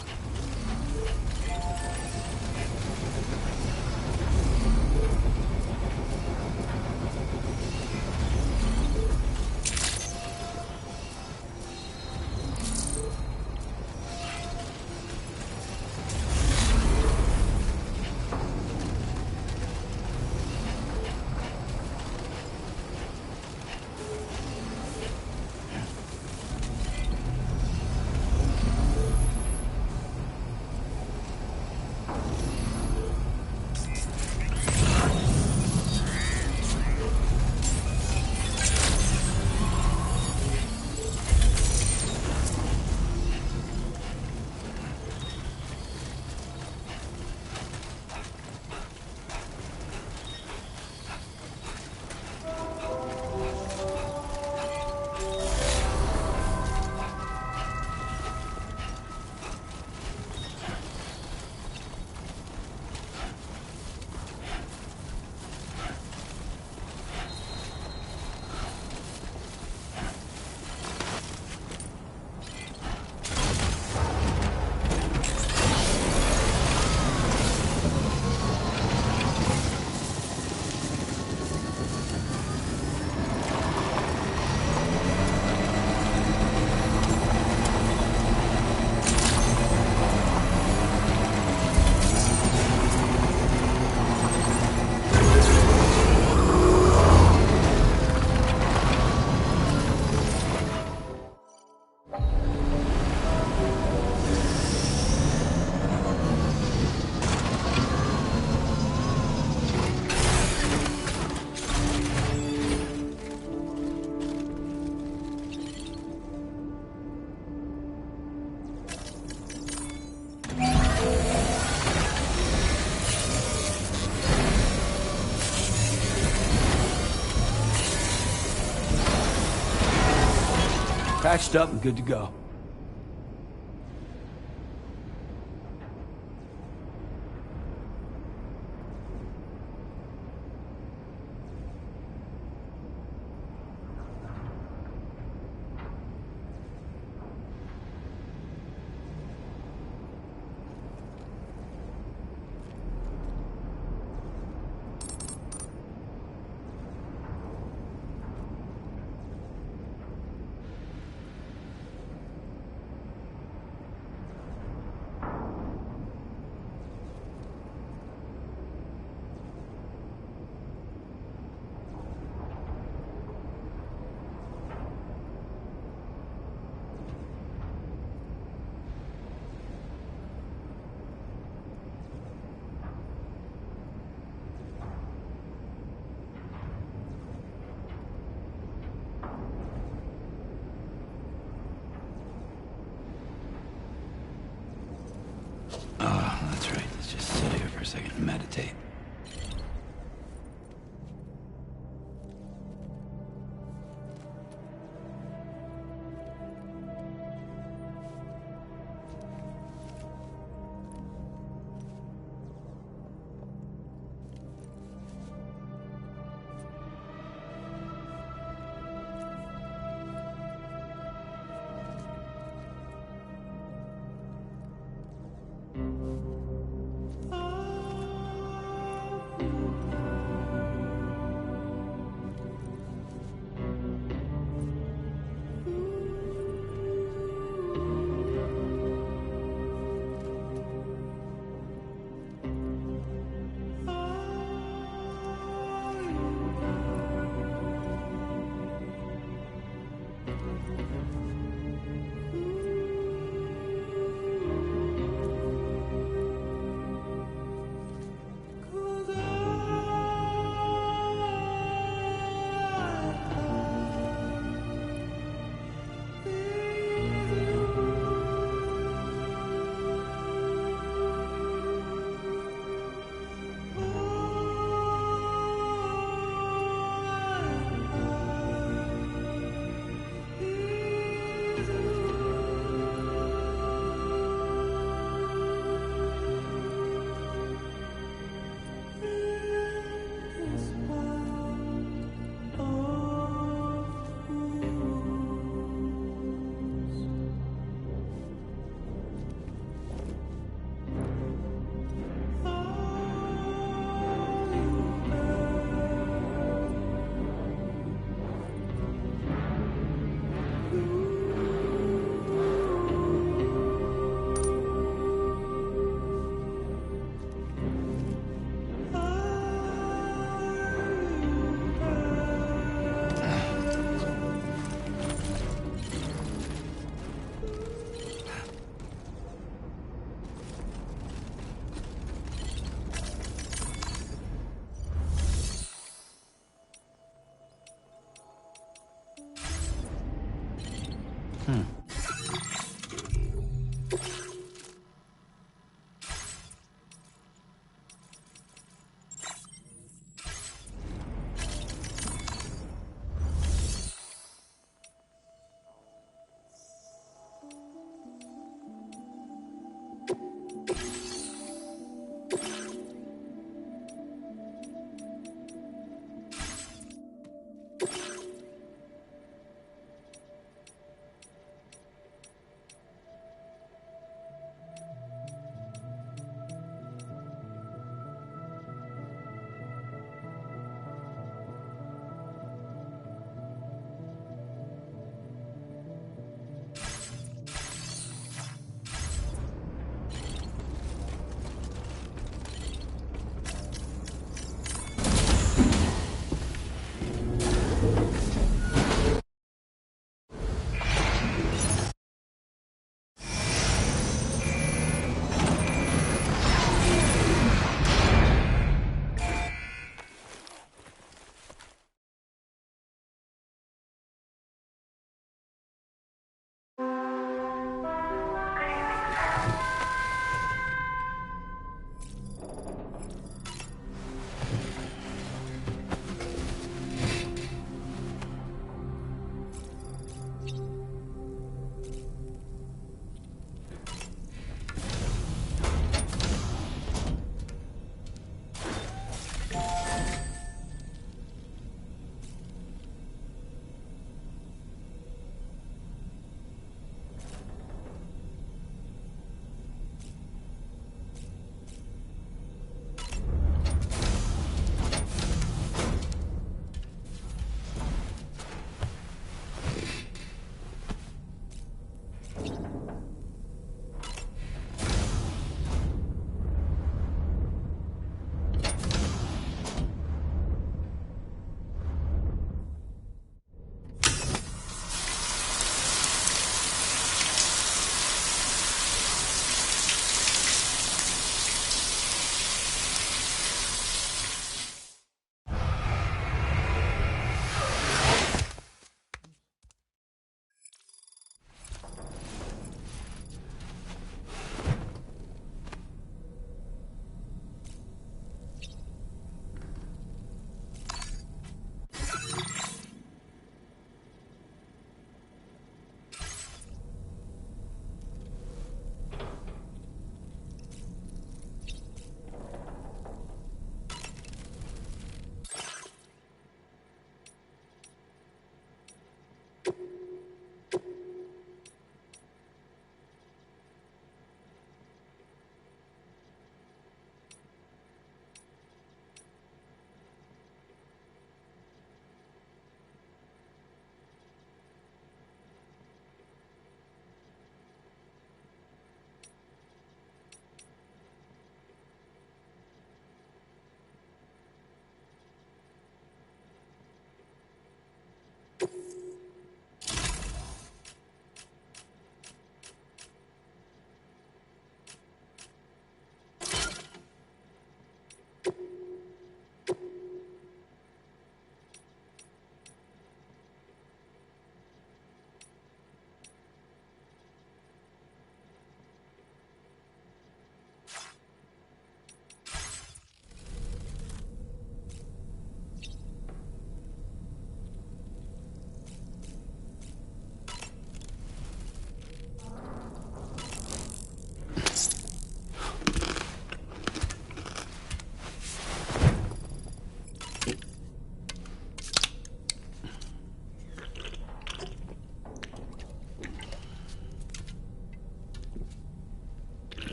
Patched up and good to go.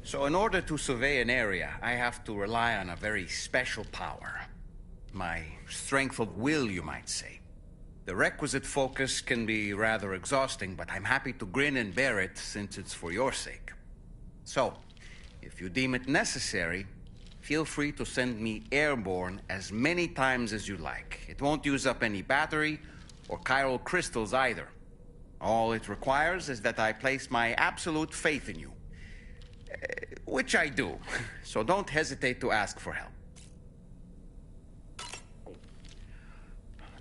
So in order to survey an area, I have to rely on a very special power. My strength of will, you might say. The requisite focus can be rather exhausting, but I'm happy to grin and bear it since it's for your sake. So, if you deem it necessary, feel free to send me airborne as many times as you like. It won't use up any battery or chiral crystals either. All it requires is that I place my absolute faith in you. Which I do, so don't hesitate to ask for help.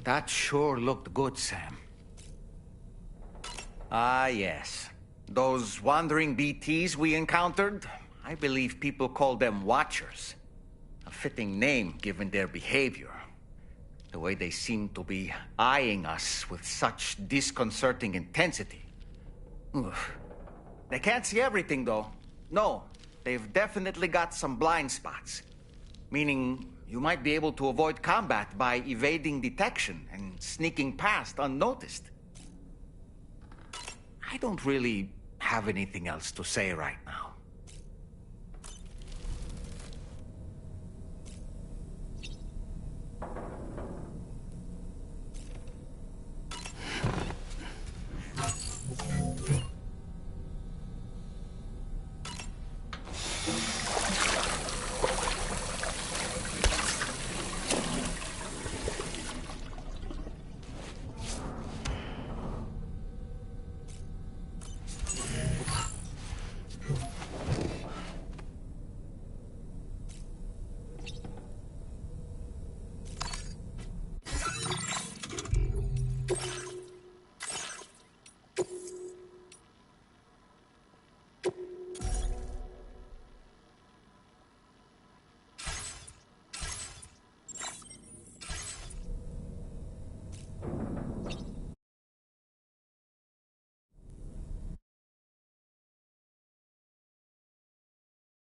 That sure looked good, Sam. Ah, yes. Those wandering BTs we encountered, I believe people call them Watchers. A fitting name given their behavior. The way they seem to be eyeing us with such disconcerting intensity. Oof. They can't see everything, though. No, they've definitely got some blind spots. Meaning, you might be able to avoid combat by evading detection and sneaking past unnoticed. I don't really have anything else to say right now.